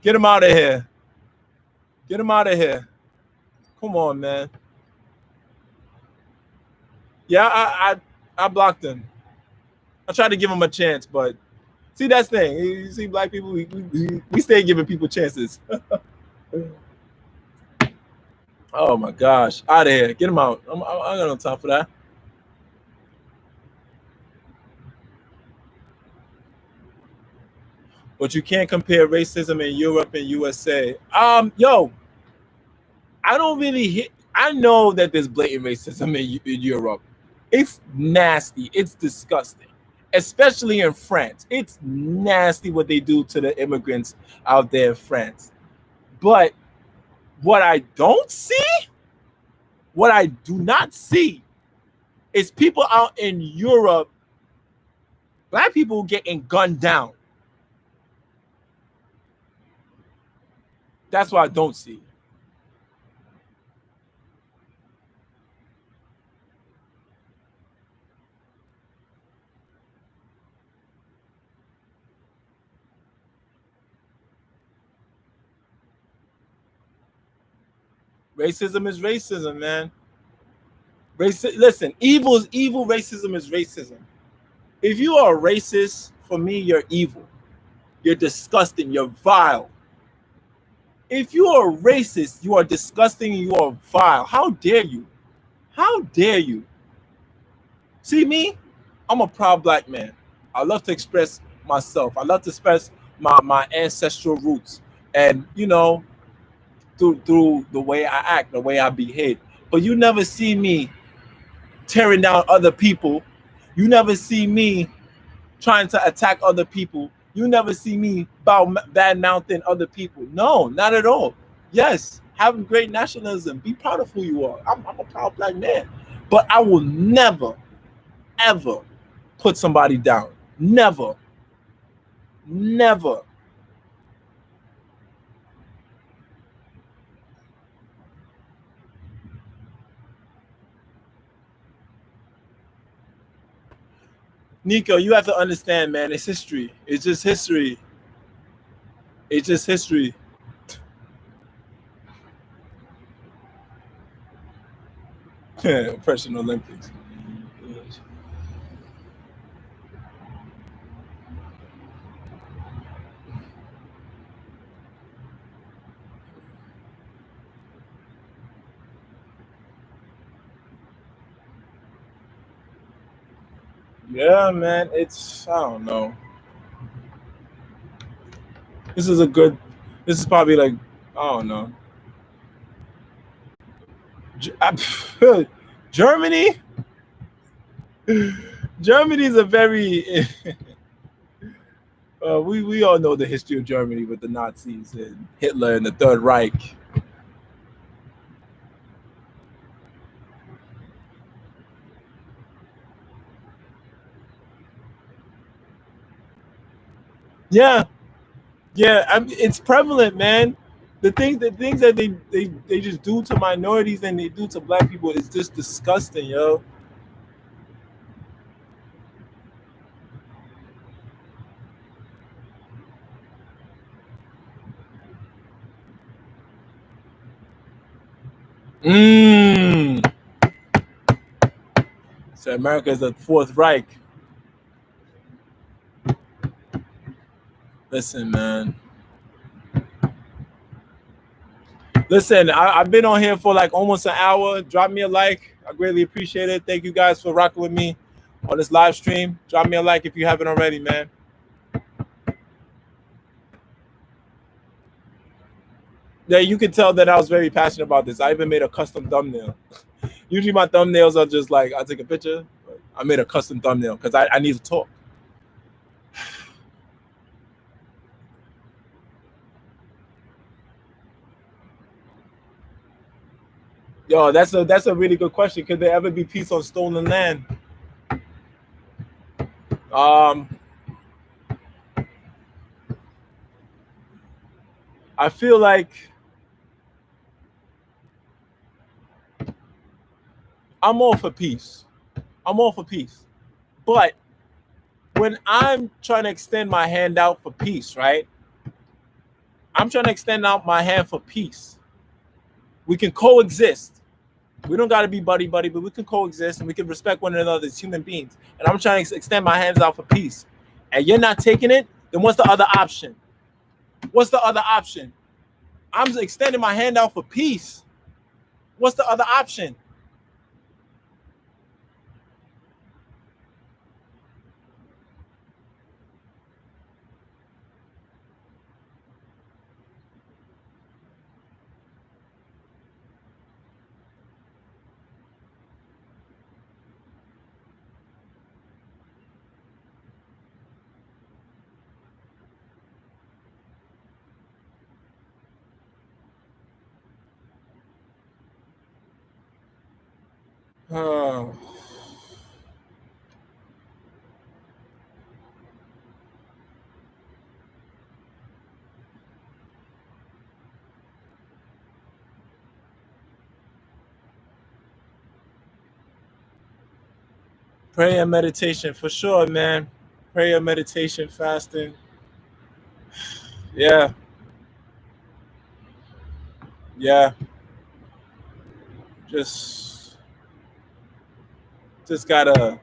Get him out of here. Get him out of here. Come on, man. Yeah, I blocked him. I tried to give him a chance, but see that's the thing. You see, black people, we stay giving people chances. Oh my gosh, out of here. Get him out. I got no time for that. But you can't compare racism in Europe and USA. Yo, I don't really hit. I know that there's blatant racism in Europe. It's nasty. It's disgusting, especially in France. It's nasty what they do to the immigrants out there in France. But what I don't see, what I do not see, is people out in Europe, black people getting gunned down. That's what I don't see. Racism is racism, man. Listen, evil is evil. Racism is racism. If you are a racist, for me, you're evil. You're disgusting. You're vile. If you are a racist, you are disgusting and you are vile. How dare you? How dare you? See me? I'm a proud black man. I love to express myself. I love to express my ancestral roots. And through the way I act, the way I behave. But you never see me tearing down other people. You never see me trying to attack other people. You never see me bad mouthing other people. No, not at all. Yes, having great nationalism. Be proud of who you are. I'm a proud black man. But I will never, ever put somebody down. Never. Never. Nico, you have to understand, man. It's history. It's just history. It's just history. Oppression Olympics. Yeah, man. It's, I don't know. This is a good. This is probably like, I don't know. Germany. Germany is a very. We all know the history of Germany with the Nazis and Hitler and the Third Reich. Yeah, yeah. It's prevalent, man. The things that they just do to minorities and they do to black people is just disgusting, yo. Mm. So America is the Fourth Reich. Listen, man. Listen, I've been on here for like almost an hour. Drop me a like. I greatly appreciate it. Thank you guys for rocking with me on this live stream. Drop me a like if you haven't already, man. Yeah, you can tell that I was very passionate about this. I even made a custom thumbnail. Usually my thumbnails are just like I take a picture. But I made a custom thumbnail because I need to talk. Yo, that's a really good question. Could there ever be peace on stolen land? Um, I feel like I'm all for peace. I'm all for peace. But when I'm trying to extend my hand out for peace, right? I'm trying to extend out my hand for peace. We can coexist. We don't got to be buddy buddy, but we can coexist and we can respect one another as human beings. And I'm trying to extend my hands out for peace. And you're not taking it, then what's the other option? What's the other option? I'm extending my hand out for peace. What's the other option? Oh. Prayer and meditation for sure, man. Prayer, meditation, fasting. Yeah, yeah. Just Just gotta.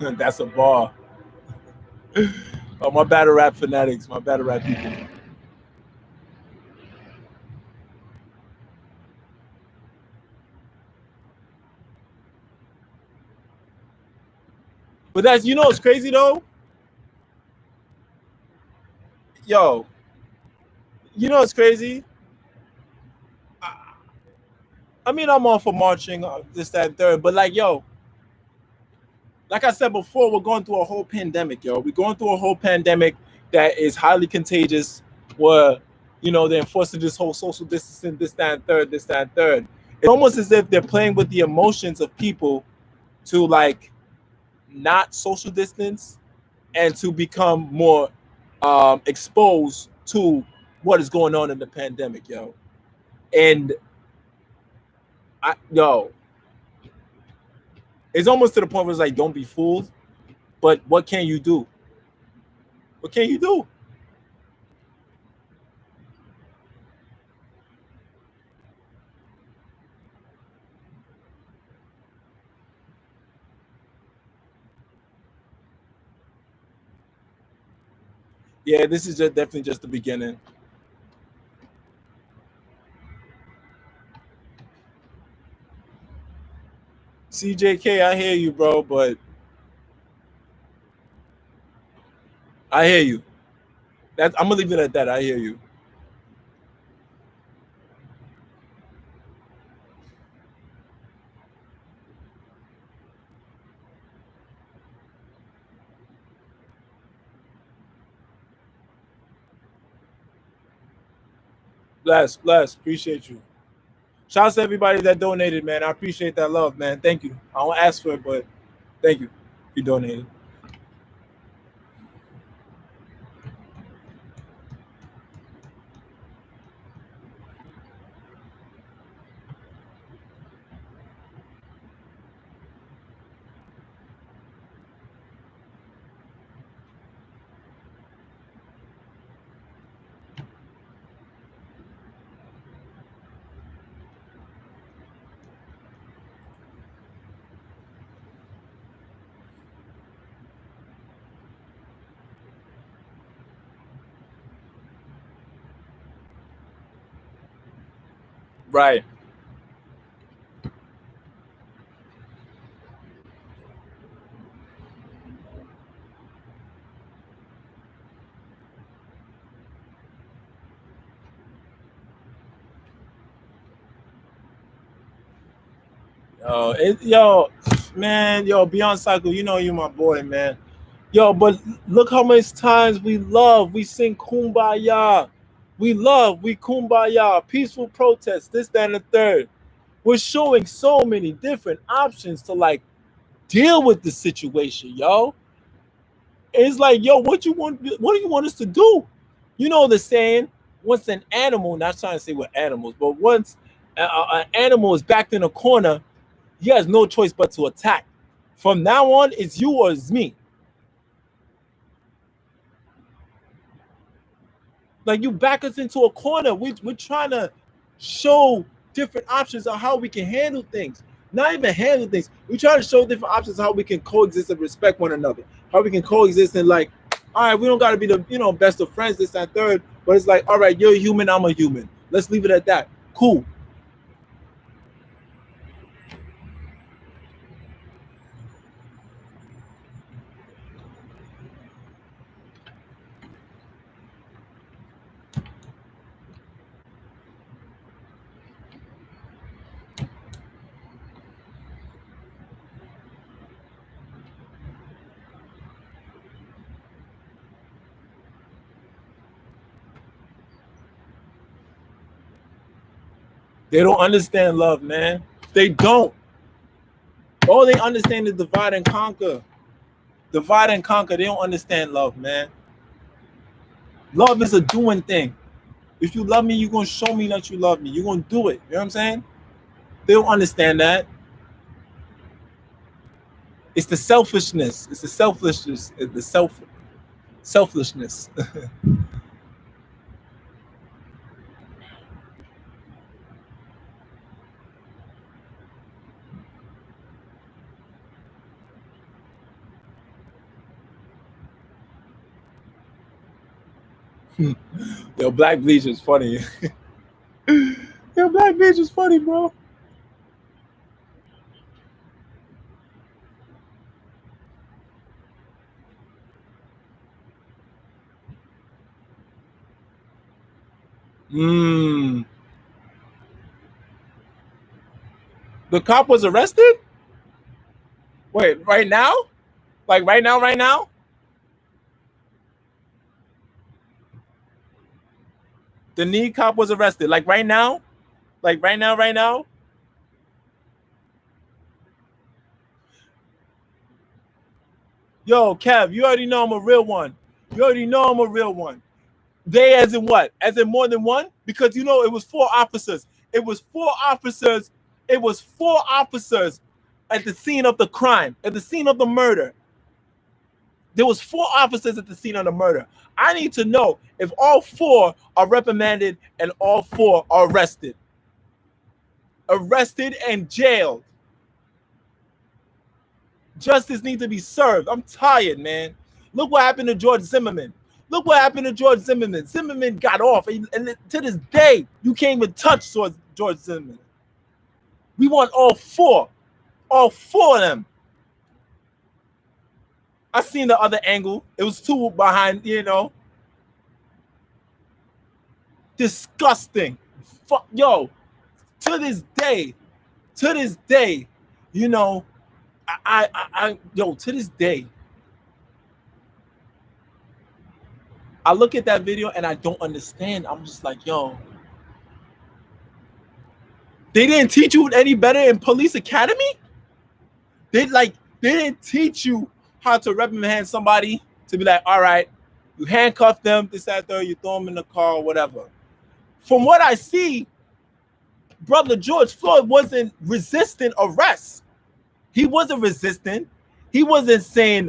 That's a bar. Oh, my battle rap fanatics, my battle rap people. But that's, you know, it's crazy though. Yo, you know, it's crazy. I mean, I'm all for marching, this, that, and third. But like, yo, like I said before, we're going through a whole pandemic, yo. We're going through a whole pandemic that is highly contagious. Where, you know, they're enforcing this whole social distancing, this, that, and third, this, that, and third. It's almost as if they're playing with the emotions of people to like not social distance and to become more exposed to what is going on in the pandemic, yo. And yo, it's almost to the point where it's like, don't be fooled. But what can you do? What can you do? Yeah, this is just definitely just the beginning. CJK, I hear you, bro, but I hear you. That I'm gonna leave it at that. I hear you. Bless, bless. Appreciate you. Shout out to everybody that donated, man. I appreciate that love, man. Thank you. I won't ask for it, but thank you. You donated. Right. Yo, man, yo, Beyond Cycle, you know you my boy, man. Yo, but look how much times we love, we sing Kumbaya. We love, we Kumbaya, peaceful protest, this, that, and the third. We're showing so many different options to like deal with the situation, yo. It's like, yo, what do you want us to do? You know the saying, once an animal, not trying to say we're animals, but once an animal is backed in a corner, he has no choice but to attack. From now on, it's you or it's me. Like you back us into a corner. We're trying to show different options of how we can handle things. Not even handle things. We're trying to show different options of how we can coexist and respect one another. How we can coexist and like, all right, we don't gotta be the best of friends, this and third, but it's like, all right, you're a human, I'm a human. Let's leave it at that. Cool. They don't understand love, man. They don't. All they understand is divide and conquer. Divide and conquer. They don't understand love, man. Love is a doing thing. If you love me, you're gonna show me that you love me. You're gonna do it. You know what I'm saying? They don't understand that. It's the selfishness. It's the selfishness. It's the Selfishness. Yo, Black Bleach is funny. Yo, Black Bleach is funny, bro. Mm. The cop was arrested? Wait, right now? Like right now, right now? The knee cop was arrested. Like right now? Like right now, right now? Yo, Kev, you already know I'm a real one. You already know I'm a real one. They as in what? As in more than one? Because you know it was 4 officers. It was 4 officers. It was 4 officers at the scene of the crime, at the scene of the murder. There was 4 officers at the scene of the murder. I need to know if all 4 are reprimanded and all 4 are arrested. Arrested and jailed. Justice needs to be served. I'm tired, man. Look what happened to George Zimmerman. Look what happened to George Zimmerman. Zimmerman got off, and to this day, you can't even touch George Zimmerman. We want all 4 of them. I seen the other angle. It was 2 behind, disgusting. Fuck, yo. To this day, to this day, I look at that video and I don't understand. I'm just like, yo, they didn't teach you any better in police academy? They didn't teach you how to reprimand somebody to be like, all right, you handcuff them, this, that, third, you throw them in the car or whatever. From what I see, brother George Floyd wasn't resisting arrest. He wasn't resisting. He wasn't saying,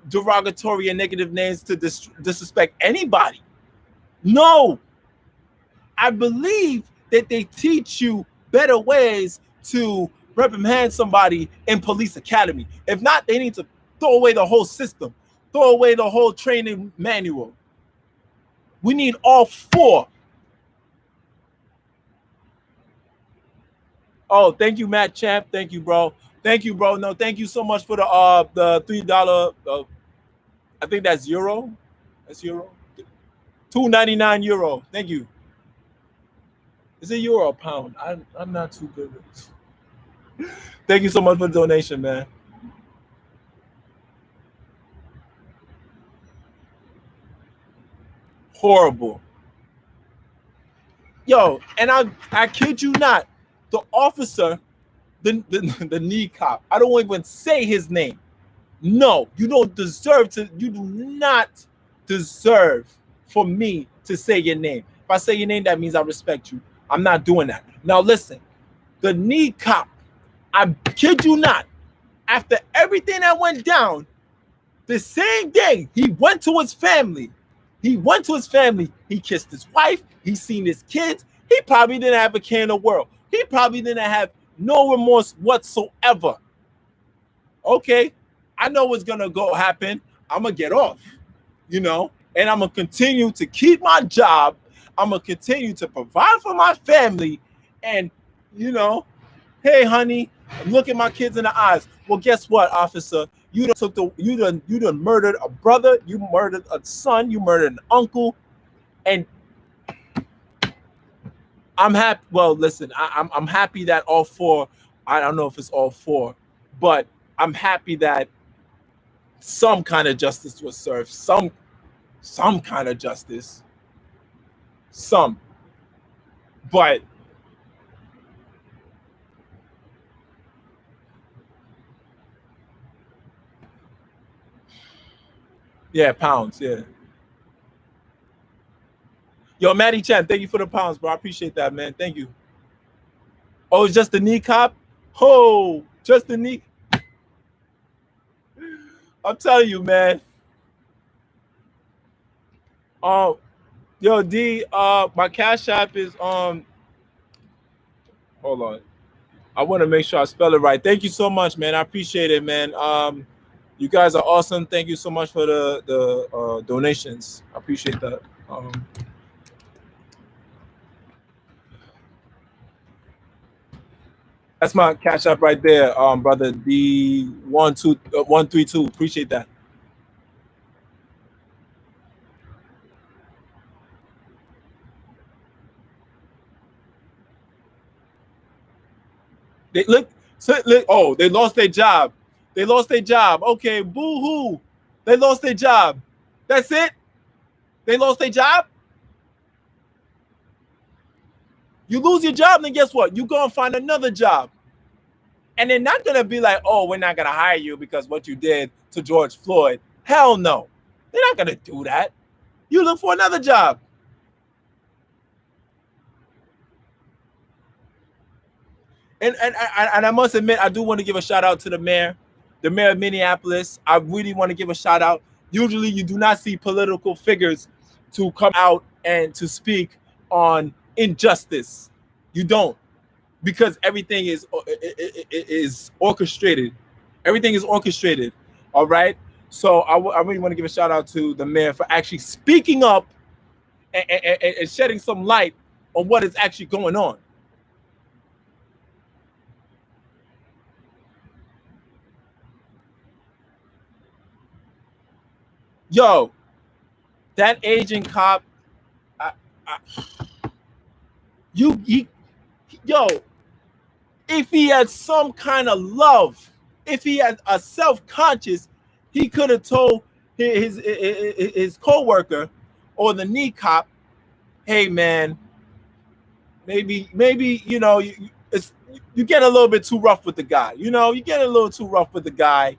derogatory and negative names to disrespect anybody. No. I believe that they teach you better ways to reprimand somebody in police academy. If not, they need to throw away the whole system, throw away the whole training manual. We need all 4. Oh, thank you, Matt Champ. Thank you, bro. Thank you, bro. No, thank you so much for the $3. I think that's euro. That's euro. €2.99. Thank you. Is it euro or pound? I'm not too good with this. Thank you so much for the donation, man. Horrible. Yo, and I kid you not, the officer, the knee cop, I don't even say his name. No, you don't deserve to, you do not deserve for me to say your name. If I say your name, that means I respect you. I'm not doing that. Now listen, the knee cop, I kid you not, after everything that went down, the same day he went to his family. He kissed his wife. He seen his kids. He probably didn't have a care in the world. He probably didn't have no remorse whatsoever. Okay, I know what's gonna happen. I'm gonna get off, and I'm gonna continue to keep my job. I'm gonna continue to provide for my family, and hey, honey, look at my kids in the eyes. Well, guess what, officer? You done murdered a brother, you murdered a son, you murdered an uncle, and I'm happy. Well, listen, I'm happy that all 4. I don't know if it's all 4, but I'm happy that some kind of justice was served. Some kind of justice. Some, but yeah, pounds. Yeah. Yo, Maddie Chan, thank you for the pounds, bro. I appreciate that, man. Thank you. Oh, it's just the knee cop? Oh, just the knee. I'm telling you, man. Yo, D, my Cash App is hold on. I want to make sure I spell it right. Thank you so much, man. I appreciate it, man. You guys are awesome. Thank you so much for the donations. I appreciate that. That's my Cash App right there, brother D12132. Appreciate that. They look, oh, they lost their job. They lost their job. Okay, boo hoo. They lost their job. That's it. They lost their job. You lose your job, then guess what? You go and find another job. And they're not gonna be like, oh, we're not gonna hire you because what you did to George Floyd. Hell no. They're not gonna do that. You look for another job. And I must admit, I do want to give a shout out to the mayor of Minneapolis. I really want to give a shout out. Usually, you do not see political figures to come out and to speak on injustice. You don't, because everything is orchestrated. Everything is orchestrated. All right. So I really want to give a shout out to the mayor for actually speaking up and shedding some light on what is actually going on. Yo, that Asian cop, I, I, yo, if he had some kind of love, if he had a self-conscious, he could have told his co-worker or the knee cop, hey man, maybe you get a little bit too rough with the guy. You get a little too rough with the guy.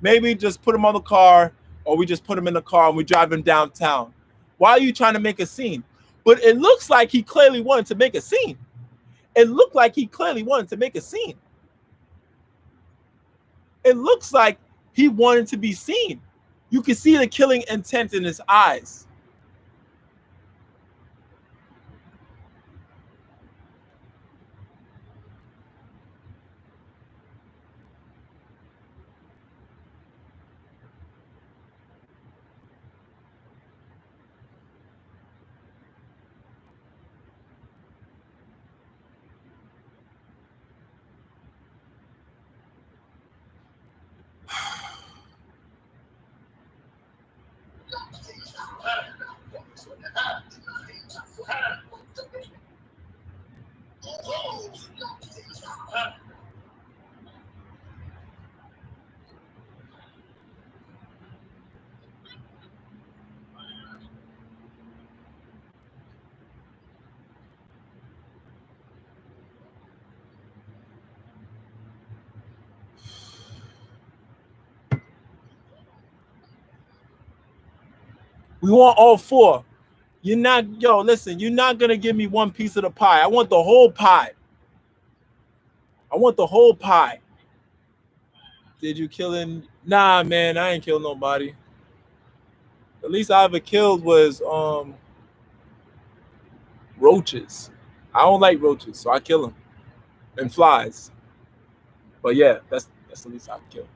Maybe just put him on the car, or we just put him in the car and we drive him downtown. Why are you trying to make a scene? But it looks like he clearly wanted to make a scene. It looked like he clearly wanted to make a scene. It looks like he wanted to be seen. You can see the killing intent in his eyes. We want all four. Listen, you're not gonna give me one piece of the pie. I want the whole pie. I want the whole pie. Did you kill him? Nah, man, I ain't killed nobody. The least I ever killed was roaches. I don't like roaches, so I kill them. And flies. But yeah, that's the least I can kill.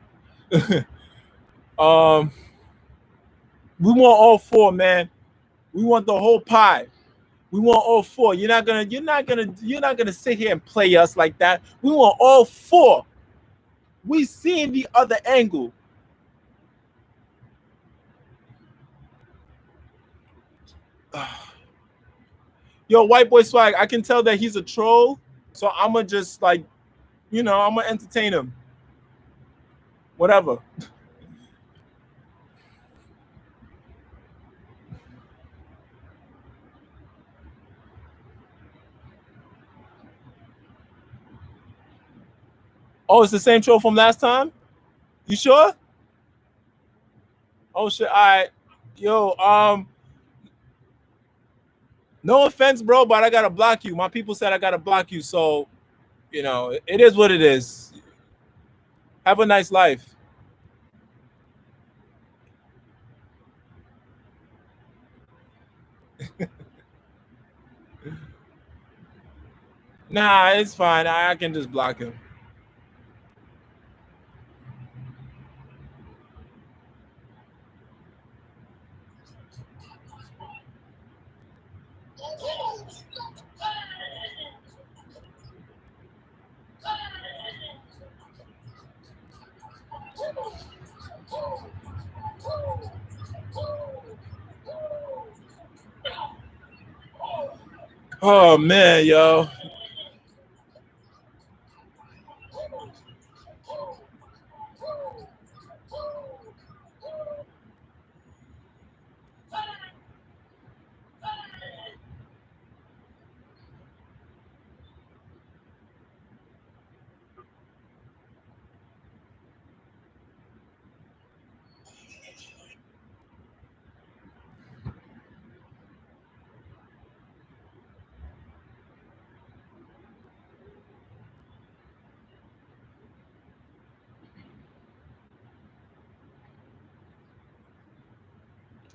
We want all four, man. We want the whole pie. We want all four. You're not gonna sit here and play us like that. We want all four. We seen the other angle. Yo, white boy swag. I can tell that he's a troll, so I'm gonna just I'm gonna entertain him. Whatever. Oh, it's the same troll from last time. You sure? Oh shit! All right, yo. No offense, bro, but I gotta block you. My people said I gotta block you, so it is what it is. Have a nice life. Nah, it's fine. I can just block him. Oh man, yo.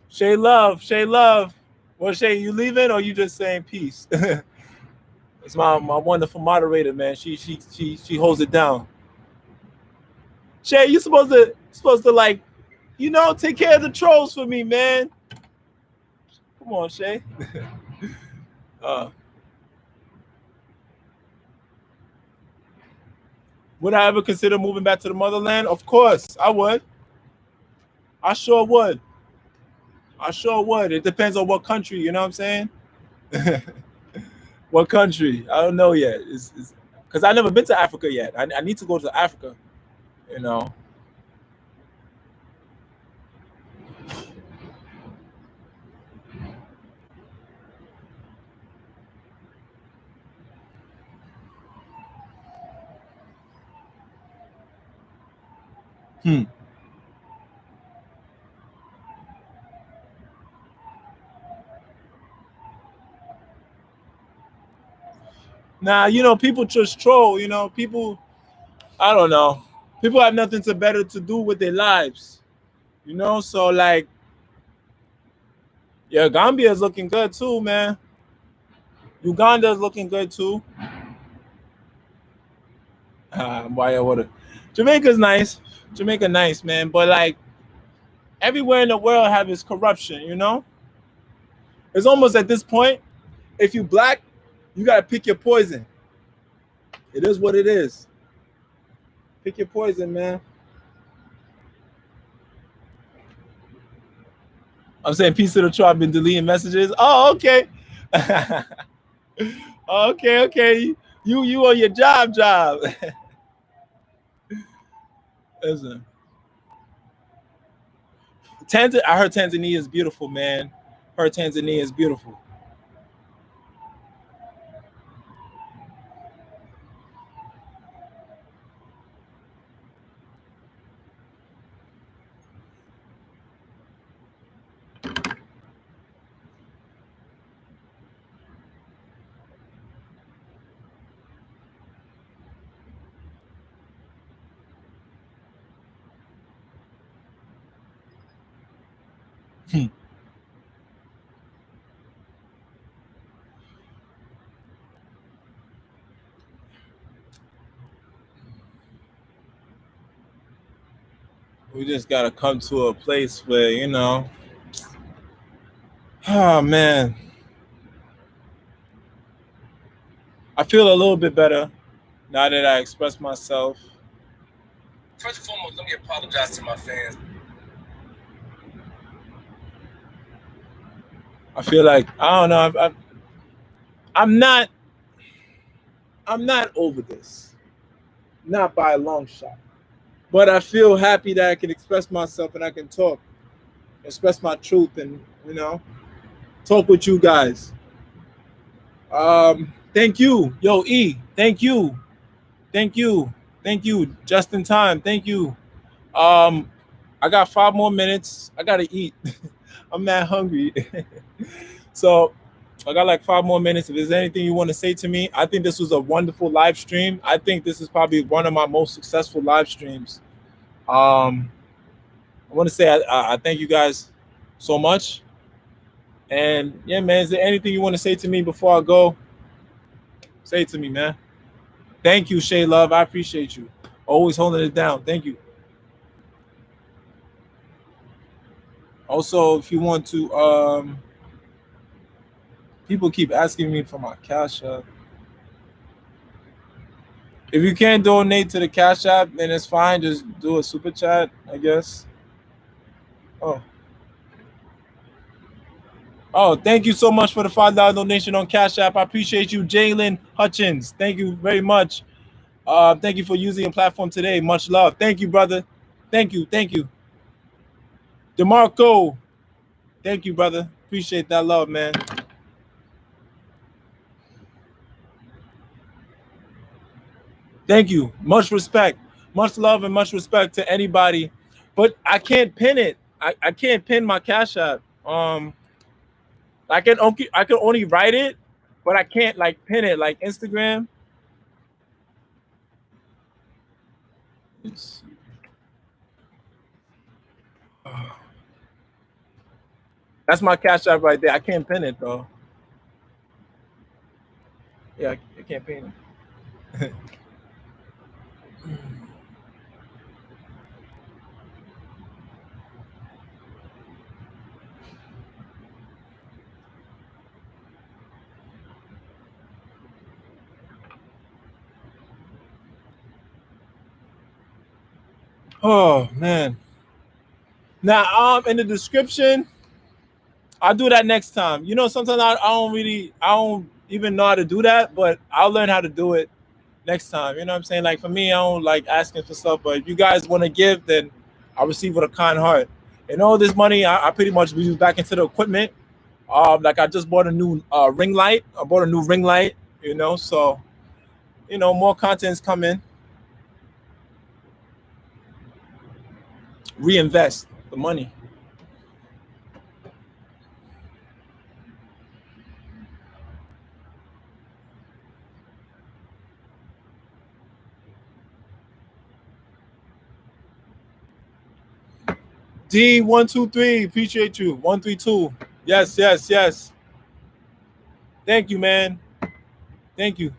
Shay Love, Shay Love. Well, Shay, you leaving or you just saying peace? It's my wonderful moderator, man. She holds it down. Shay, you supposed to like, take care of the trolls for me, man. Come on, Shay. uh, would I ever consider moving back to the motherland? Of course, I would. I sure would. I sure would. It depends on what country, you know what I'm saying? What country? I don't know yet. It's because I've never been to Africa yet. I need to go to Africa, you know. Hmm. Nah, people just troll, people, I don't know. People have nothing to better to do with their lives. So like, yeah, Gambia is looking good too, man. Uganda is looking good too. Why would Jamaica's nice. Jamaica nice, man. But like everywhere in the world have its corruption. It's almost at this point, if you black, you gotta pick your poison. It is what it is. Pick your poison, man. I'm saying peace to the tribe. Been deleting messages. Oh, okay. Okay. You on your job. Listen. I heard Tanzania is beautiful, man. Heard Tanzania is beautiful. We just gotta come to a place where, oh man, I feel a little bit better now that I expressed myself. First and foremost, let me apologize to my fans. I feel like I don't know. I'm not. I'm not over this, not by a long shot. But I feel happy that I can express myself and I can talk, express my truth, and talk with you guys. Thank you, yo E. Thank you. Just in time. Thank you. I got 5 more minutes. I gotta eat. I'm not hungry. So I got like 5 more minutes. If there's anything you want to say to me, I think this was a wonderful live stream. I think this is probably one of my most successful live streams. I want to say I thank you guys so much. And yeah, man, is there anything you want to say to me before I go? Say it to me, man. Thank you, Shay Love. I appreciate you. Always holding it down. Thank you. Also, if you want to, people keep asking me for my Cash App. If you can't donate to the Cash App, then it's fine. Just do a super chat, I guess. Oh. Oh, thank you so much for the $5 donation on Cash App. I appreciate you, Jalen Hutchins. Thank you very much. Thank you for using your platform today. Much love. Thank you, brother. Thank you. Thank you. DeMarco. Thank you, brother. Appreciate that love, man. Thank you. Much respect. Much love and much respect to anybody. But I can't pin it. I can't pin my Cash App. I can only write it, but I can't like pin it like Instagram. Let's see. That's my Cash App right there. I can't pin it though. Yeah, I can't pin it. Oh man. Now in the description, I'll do that next time. You know, sometimes I don't even know how to do that, but I'll learn how to do it next time. You know what I'm saying? Like for me, I don't like asking for stuff, but if you guys want to give, then I'll receive with a kind heart. And all this money, I pretty much use back into the equipment. Like I just bought a new ring light. I bought a new ring light. You know, so you know more content's coming. Reinvest the money. D123, appreciate you. 132. Yes, yes, yes. Thank you, man. Thank you.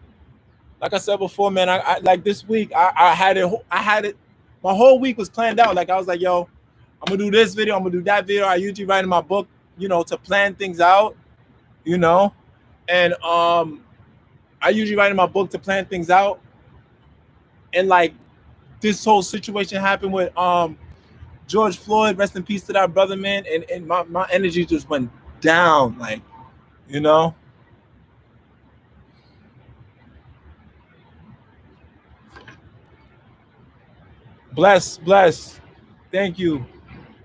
Like I said before, man, I like this week, I had it. I had it. My whole week was planned out. Like I was like, yo, I'm gonna do this video. I'm gonna do that video. I usually write in my book, you know, to plan things out, you know, and I usually write in my book to plan things out. And like this whole situation happened with George Floyd. Rest in peace to that brother, man. And my energy just went down, like, you know. Bless, bless. Thank you.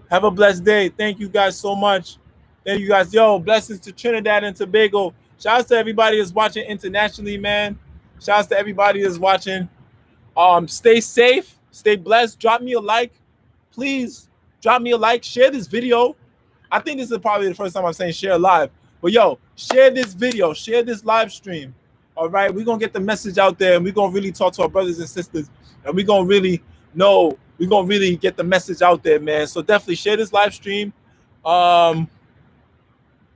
Have a blessed day. Thank you guys so much. Thank you guys. Yo, blessings to Trinidad and Tobago. Shout out to everybody that's watching internationally, man. Shout out to everybody that's watching. Stay safe, stay blessed. Drop me a like. Please drop me a like. Share this video. I think this is probably the first time I'm saying share live. But yo, share this video, share this live stream. All right, we're gonna get the message out there and we're gonna really talk to our brothers and sisters, and we're gonna really know, we're gonna really get the message out there, man. So definitely share this live stream.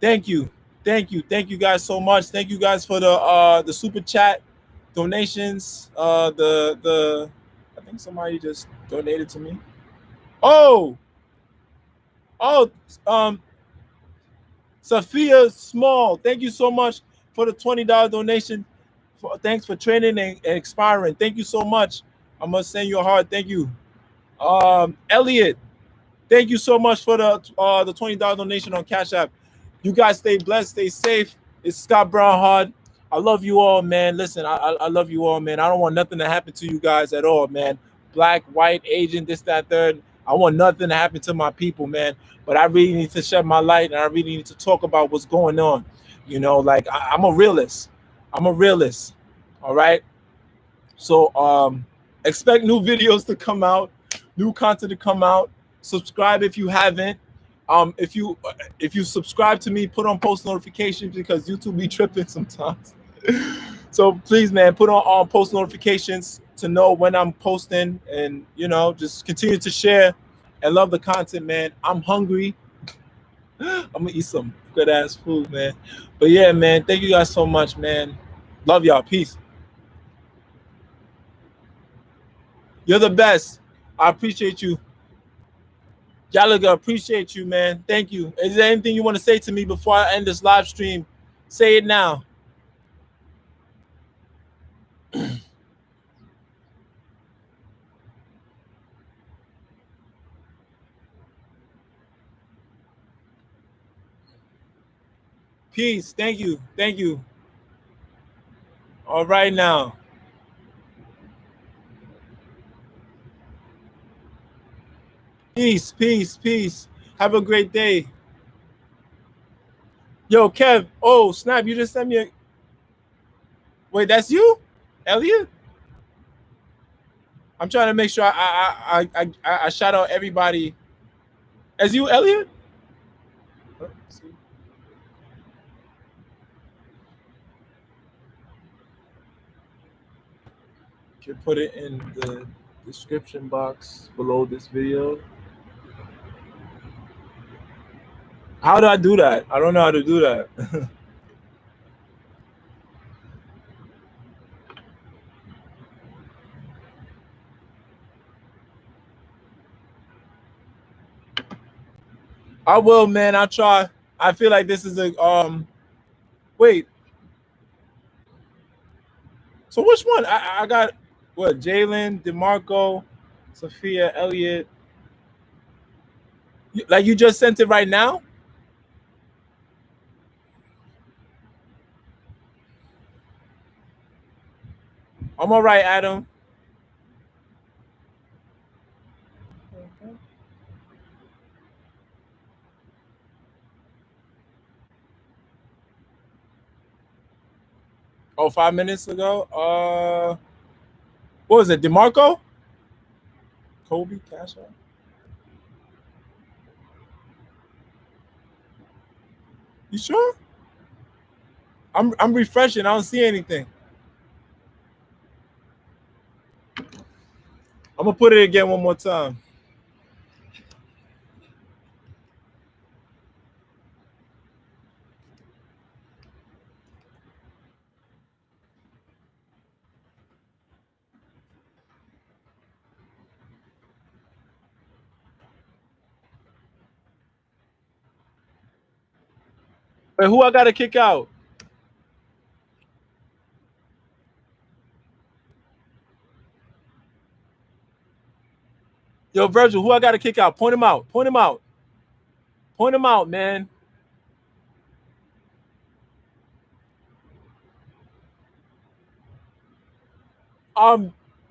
Thank you, thank you guys so much. Thank you guys for the super chat donations. The I think somebody just donated to me. Oh, oh, Sophia Small, thank you so much for the $20 donation. Thanks for training and expiring. Thank you so much. I must send you a heart. Thank you. Elliot, thank you so much for the $20 donation on Cash App. You guys stay blessed, stay safe. It's Scott Brown Hard. I love you all, man. Listen, I love you all, man. I don't want nothing to happen to you guys at all, man. Black, white, Asian, this, that, third. I want nothing to happen to my people, man. But I really need to shed my light and I really need to talk about what's going on. You know, like I'm a realist. I'm a realist. All right. So expect new videos to come out, new content to come out. Subscribe if you haven't. If you subscribe to me, put on post notifications because YouTube be tripping sometimes. So please, man, put on post notifications to know when I'm posting, and you know, just continue to share and love the content, man. I'm hungry. I'm gonna eat some good ass food, man. But yeah, man, thank you guys so much, man. Love y'all. Peace. You're the best. I appreciate you. Gallagher, appreciate you, man. Thank you. Is there anything you want to say to me before I end this live stream? Say it now. Peace. Thank you. Thank you. All right now. Peace, peace, peace. Have a great day. Yo, Kev. Oh, snap. You just sent me a. Wait, that's you? Elliot? I'm trying to make sure I shout out everybody. As you, Elliot? You can put it in the description box below this video. How do I do that? I don't know how to do that. I will, man. I'll try. I feel like this is a wait. So which one? I got what? Jalen, DeMarco, Sophia, Elliott. Like you just sent it right now? I'm all right, Adam. Oh, 5 minutes ago. What was it? DeMarco? Kobe Cash App? You sure? I'm refreshing. I don't see anything. I'm gonna put it again one more time. Wait, who I gotta kick out? Yo, Virgil, who I gotta kick out? Point him out. Point him out. Point him out, man.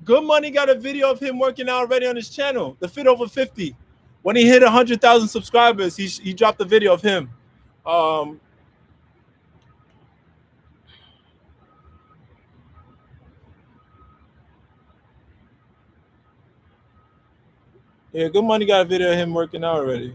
Good Money got a video of him working out already on his channel. The Fit Over 50. When he hit 100,000 subscribers, he dropped a video of him. Yeah, Good Money got a video of him working out already.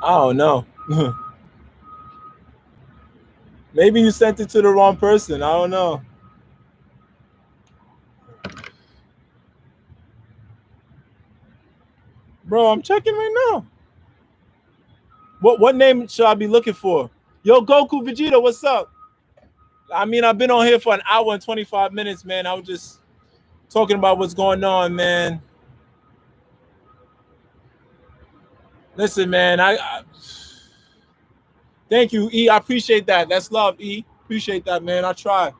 I don't know. Maybe you sent it to the wrong person. I don't know. Bro, I'm checking right now. What name should I be looking for? Yo, Goku Vegeta, what's up? I mean, I've been on here for an hour and 25 minutes, man. I was just talking about what's going on, man. Listen, man, I thank you, E. I appreciate that. That's love, E. Appreciate that, man. I try.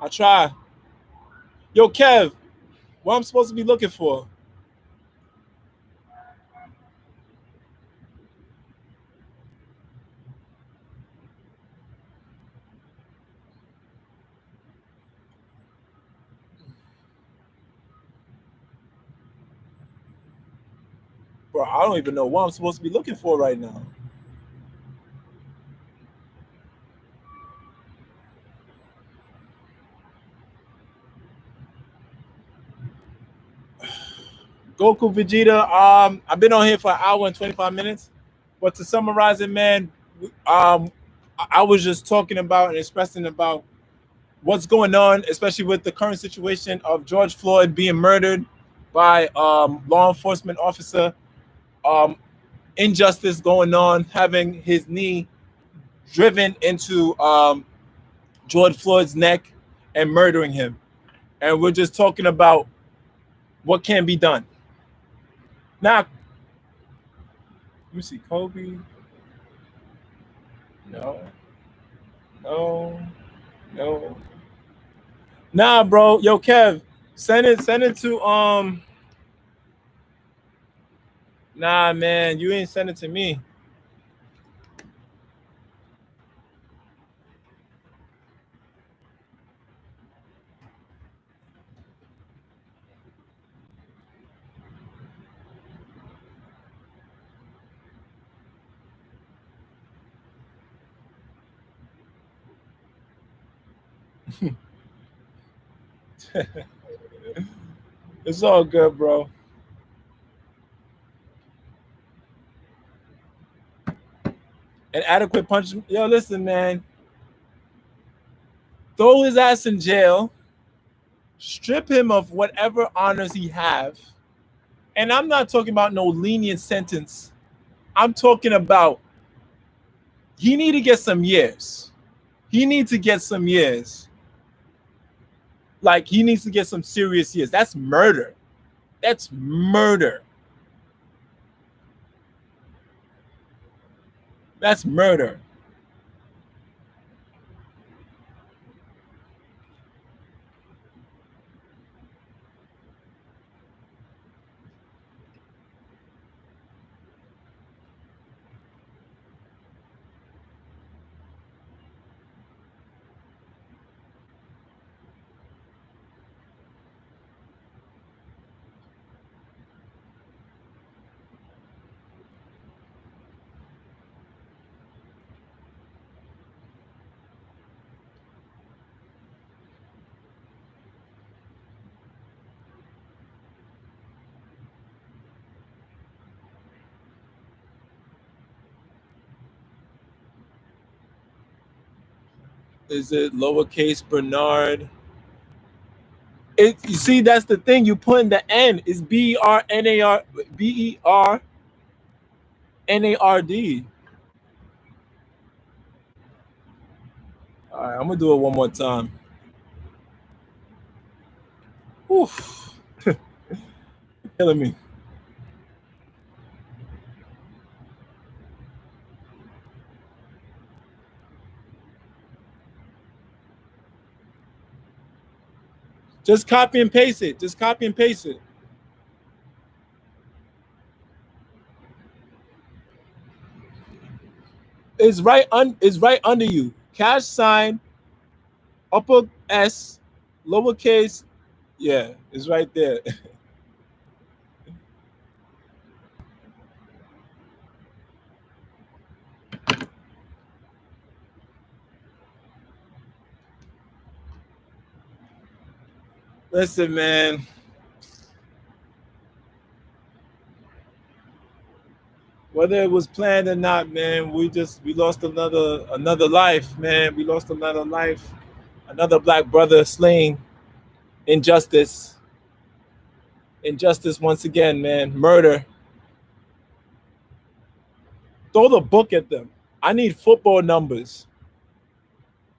I try. Yo, Kev, what I'm supposed to be looking for? Bro, I don't even know what I'm supposed to be looking for right now. Goku Vegeta. I've been on here for an hour and 25 minutes. But to summarize it, man, I was just talking about and expressing about what's going on, especially with the current situation of George Floyd being murdered by law enforcement officer. Um, Injustice going on, having his knee driven into George Floyd's neck and murdering him. And we're just talking about what can be done. Now, let me see, Kobe. No, no, no. Nah, bro. Yo, Kev, send it to Nah, man, you ain't send it to me. It's all good, bro. An adequate punch. Yo, listen, man. Throw his ass in jail. Strip him of whatever honors he have. And I'm not talking about no lenient sentence. I'm talking about he need to get some years. He needs to get some years. Like he needs to get some serious years. That's murder. That's murder. That's murder. Is it lowercase Bernard? You see, that's the thing. You put in the N. It's BERNARD. All right, I'm gonna do it one more time. Oof, killing me. Just copy and paste it. Just copy and paste it. It's right under you. Cash sign, upper S, lowercase. Yeah, it's right there. Listen, man. Whether it was planned or not, man, we lost another life, man. We lost another life. Another black brother slain. Injustice. Injustice once again, man. Murder. Throw the book at them. I need football numbers.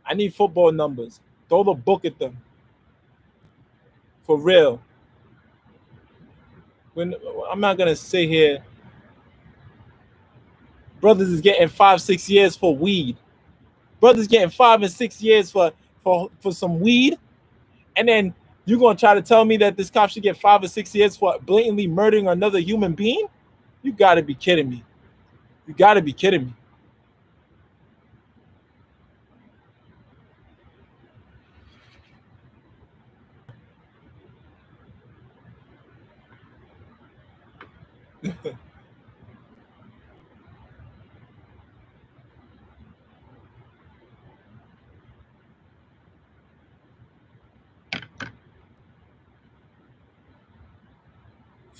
I need football numbers. Throw the book at them. For real. When I'm not gonna sit here. Brothers is getting 5, 6 years for weed. Brothers getting 5 and 6 years for some weed, and then you gonna try to tell me that this cop should get 5 or 6 years for blatantly murdering another human being? You gotta be kidding me. You gotta be kidding me.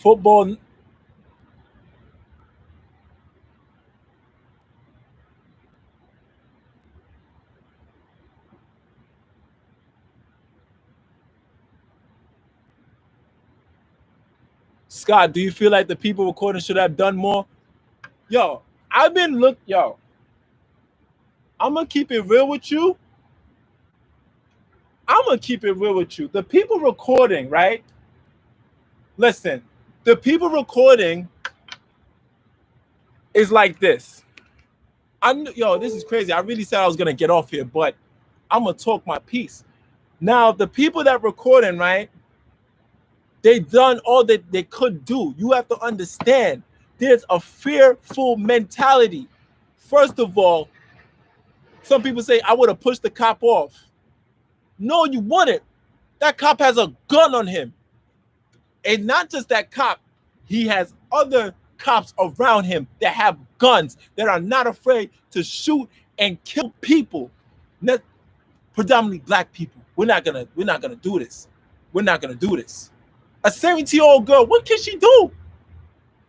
football. Scott, do you feel like the people recording should have done more? Yo, yo, I'm gonna keep it real with you. I'm gonna keep it real with you. The people recording, right? Listen, the people recording is like this. Yo, this is crazy. I really said I was gonna get off here, but I'm gonna talk my piece. Now, the people that recording, right? They done all that they could do. You have to understand, there's a fearful mentality. First of all, some people say I would have pushed the cop off. No, you wouldn't. That cop has a gun on him. And not just that cop, he has other cops around him that have guns, that are not afraid to shoot and kill people. Not predominantly black people. We're not gonna do this. We're not gonna do this. A 17-year-old girl, what can she do?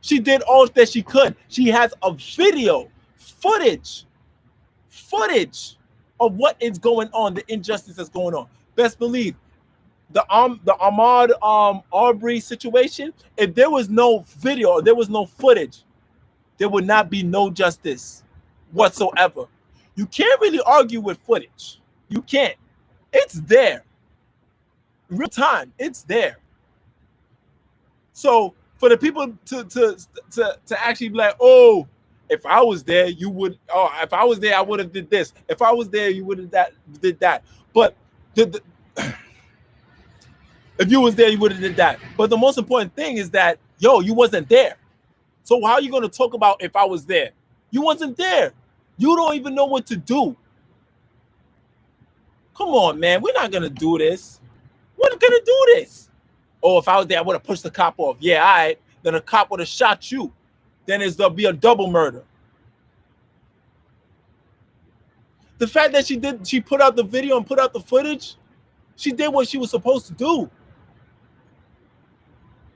She did all that she could. She has a video, footage of what is going on, the injustice that's going on. Best believe the Ahmaud Arbery situation, if there was no video, there was no footage, there would not be no justice whatsoever. You can't really argue with footage. You can't. It's there. Real time, it's there. So for the people to actually be like, oh, if I was there, you would. Oh, if I was there, I would have did this. If I was there, you would have did that. But if you was there, you would have did that. But the most important thing is that, yo, you wasn't there. So how are you going to talk about if I was there? You wasn't there. You don't even know what to do. Come on, man. We're not going to do this. We're not going to do this. Oh, if I was there, I would have pushed the cop off. Yeah, all right. Then the cop would have shot you. Then there'll be a double murder. The fact that she put out the video and put out the footage, she did what she was supposed to do.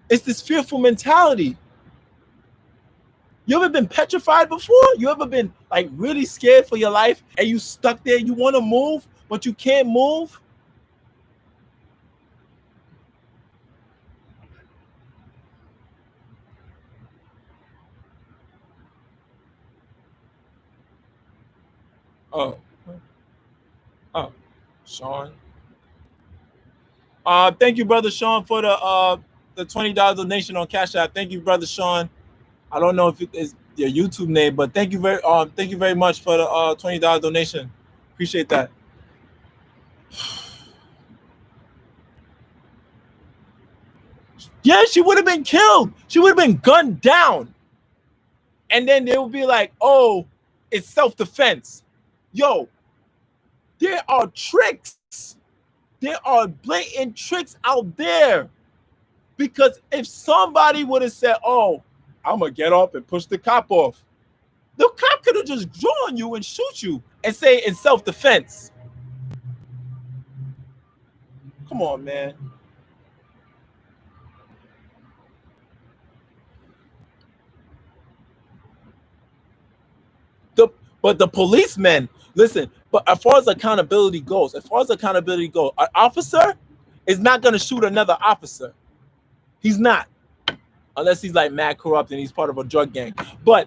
It's this fearful mentality. You ever been petrified before? You ever been like really scared for your life and you stuck there? You want to move, but you can't move? Oh, Sean. Thank you, brother Sean, for the $20 donation on Cash App. Thank you, brother Sean. I don't know if it is your YouTube name, but thank you very much for the $20 donation. Appreciate that. Yeah, she would have been killed. She would have been gunned down. And then they would be like, oh, it's self-defense. Yo, there are tricks. There are blatant tricks out there. Because if somebody would have said, oh, I'm going to get up and push the cop off, the cop could have just drawn you and shoot you and say it's self-defense. Come on, man. But the policemen, listen, but as far as accountability goes, an officer is not going to shoot another officer. He's not. Unless he's like mad corrupt and he's part of a drug gang. But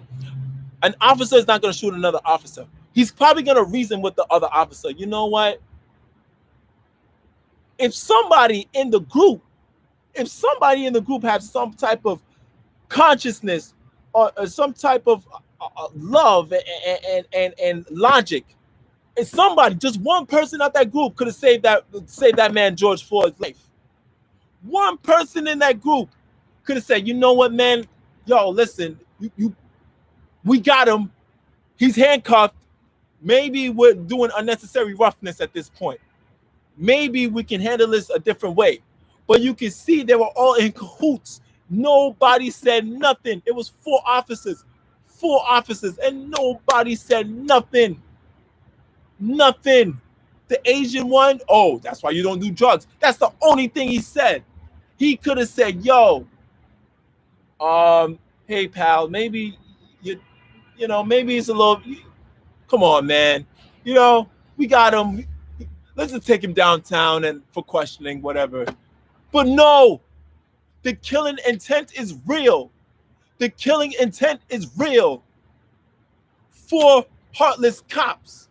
an officer is not going to shoot another officer. He's probably going to reason with the other officer. You know what? If somebody in the group has some type of consciousness or some type of love and logic, and somebody, just one person out that group could have saved that man George Floyd's life. One person in that group could have said, you know what, man? Yo, listen, we got him. He's handcuffed. Maybe we're doing unnecessary roughness at this point. Maybe we can handle this a different way. But you can see they were all in cahoots. Nobody said nothing. It was four officers, and nobody said nothing. Nothing. The Asian one, oh, that's why you don't do drugs. That's the only thing he said. He could have said, yo, hey pal, maybe you, maybe it's a little. Come on, man. We got him. Let's just take him downtown and for questioning, whatever. But no, the killing intent is real. The killing intent is real. 4 heartless cops.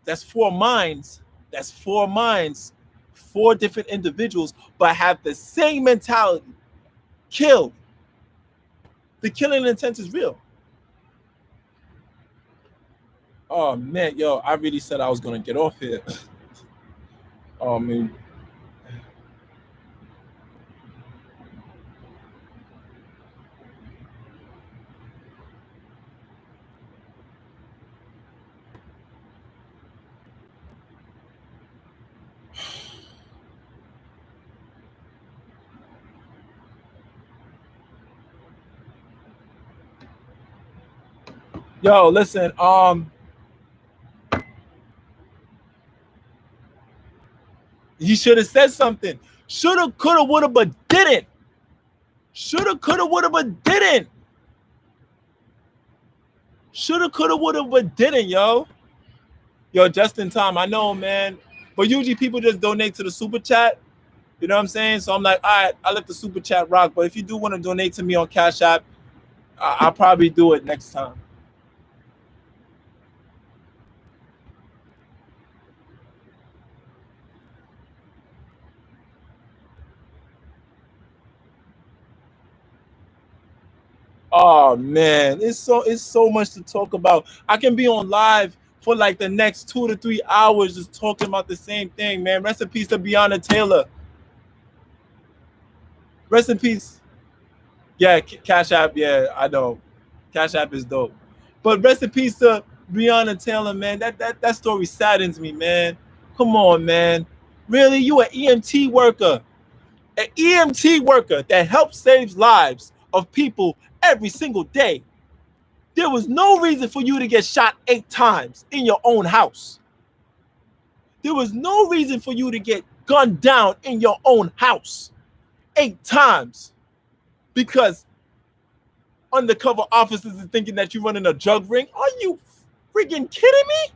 That's 4 minds. That's 4 minds. 4 different individuals, but have the same mentality. Kill. The killing intent is real. Oh man, yo, I really said I was gonna get off here. Oh man. Yo, listen, he should have said something. Shoulda, coulda, woulda, but didn't. Shoulda, coulda, woulda, but didn't. Shoulda, coulda, woulda, but didn't, yo. Yo, just in time. I know, man. But usually people just donate to the super chat. You know what I'm saying? So I'm like, all right, I let the super chat rock. But if you do want to donate to me on Cash App, I'll probably do it next time. Oh man, it's so much to talk about. I can be on live for like the next 2 to 3 hours just talking about the same thing, man. Rest in peace to Breonna Taylor. Rest in peace. Yeah, Cash App. Yeah, I know. Cash App is dope. But rest in peace to Breonna Taylor, man. That story saddens me, man. Come on, man. Really, you an EMT worker, an EMT worker that helps save lives of people every single day. There was no reason for you to get shot 8 times in your own house. There was no reason for you to get gunned down in your own house 8 times because undercover officers are thinking that you're running a drug ring. Are you freaking kidding me?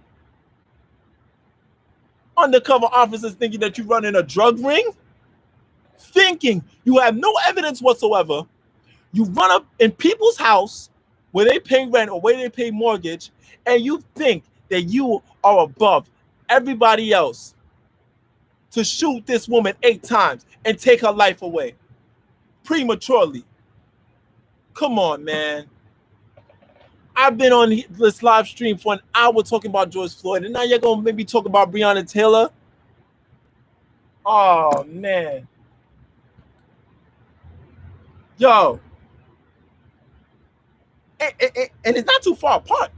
Undercover officers thinking that you're running a drug ring? Thinking you have no evidence whatsoever. You run up in people's house where they pay rent or where they pay mortgage, and you think that you are above everybody else to shoot this woman 8 times and take her life away prematurely. Come on, man. I've been on this live stream for an hour talking about George Floyd, and now you're going to maybe talk about Breonna Taylor? Oh, man. Yo. And it's not too far apart.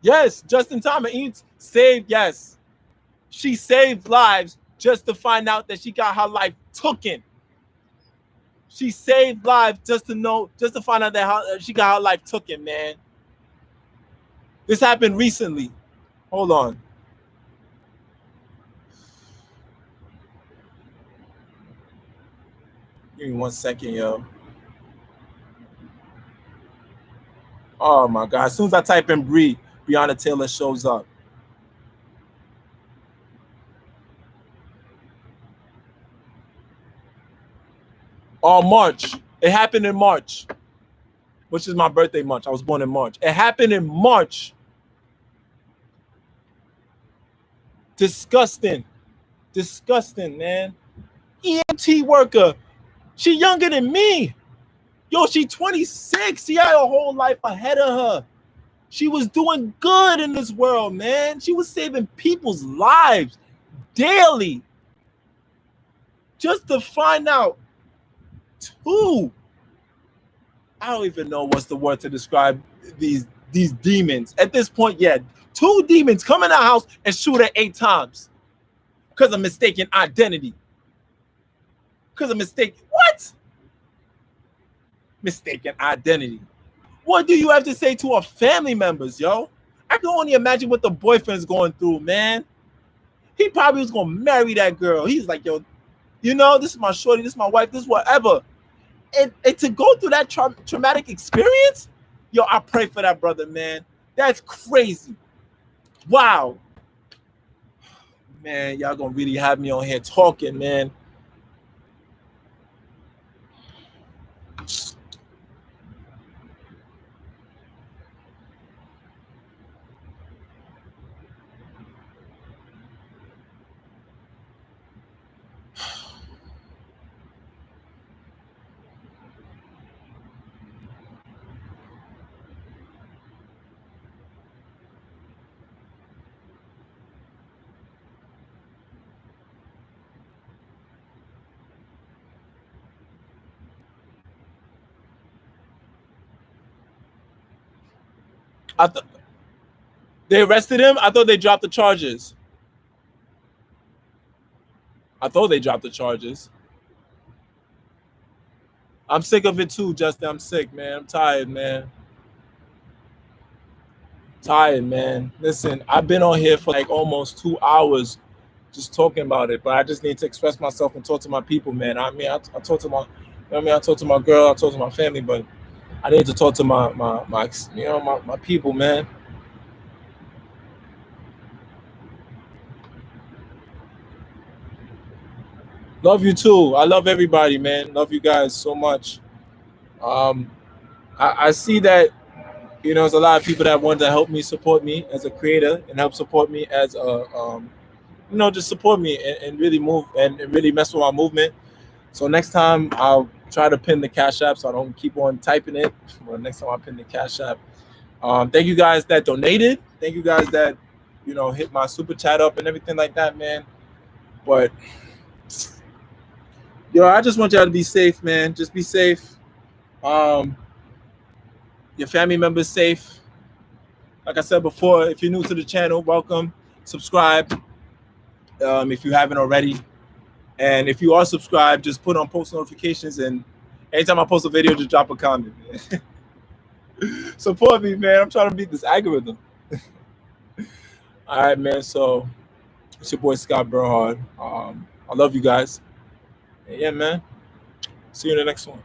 Yes, just in time. And saved, yes. She saved lives just to find out that she got her life taken. She saved lives just to find out that she got her life taken, man. This happened recently. Hold on. Give me 1 second, yo. Oh my God. As soon as I type in Breonna Taylor shows up. Oh, March. It happened in March, which is my birthday month. I was born in March. It happened in March. Disgusting. Disgusting, man. EMT worker. She younger than me. Yo, she 26. She had a whole life ahead of her. She was doing good in this world, man. She was saving people's lives daily. Just to find out 2. I don't even know what's the word to describe these demons. At this point, yeah, 2 demons come in our house and shoot her 8 times because of mistaken identity. Because of what? Mistaken identity. What do you have to say to our family members, yo? I can only imagine what the boyfriend's going through, man. He probably was gonna marry that girl. He's like, yo, you know, this is my shorty, this is my wife, this is whatever. And to go through that traumatic experience, yo, I pray for that brother, man. That's crazy. Wow. Man, y'all gonna really have me on here talking, man. I thought they arrested him. I thought they dropped the charges. I thought they dropped the charges. I'm sick of it too, Justin. I'm sick, man. I'm tired, man. Tired, man. Listen, I've been on here for like almost 2 hours just talking about it, but I just need to express myself and talk to my people, man. I mean, I talk to my, you know I mean, I talk to my girl, I talk to my family, but I need to talk to my you know, my people, man. Love you too. I love everybody, man. Love you guys so much. Um, I see that, you know, there's a lot of people that want to help me, support me as a creator, and help support me as a, you know, just support me and really move and really mess with my movement. So next time I'll try to pin the Cash App so I don't keep on typing it. But next time I'll pin the Cash App. Thank you guys that donated. Thank you guys that, you know, hit my super chat up and everything like that, man. But yo, I just want y'all to be safe, man. Just be safe. Um, your family members safe. Like I said before, if you're new to the channel, welcome. Subscribe if you haven't already. And if you are subscribed, just put on post notifications, and anytime I post a video, just drop a comment, man. Support me, man. I'm trying to beat this algorithm. All right, man. So it's your boy Scott Bernhard. I love you guys. And yeah, man. See you in the next one.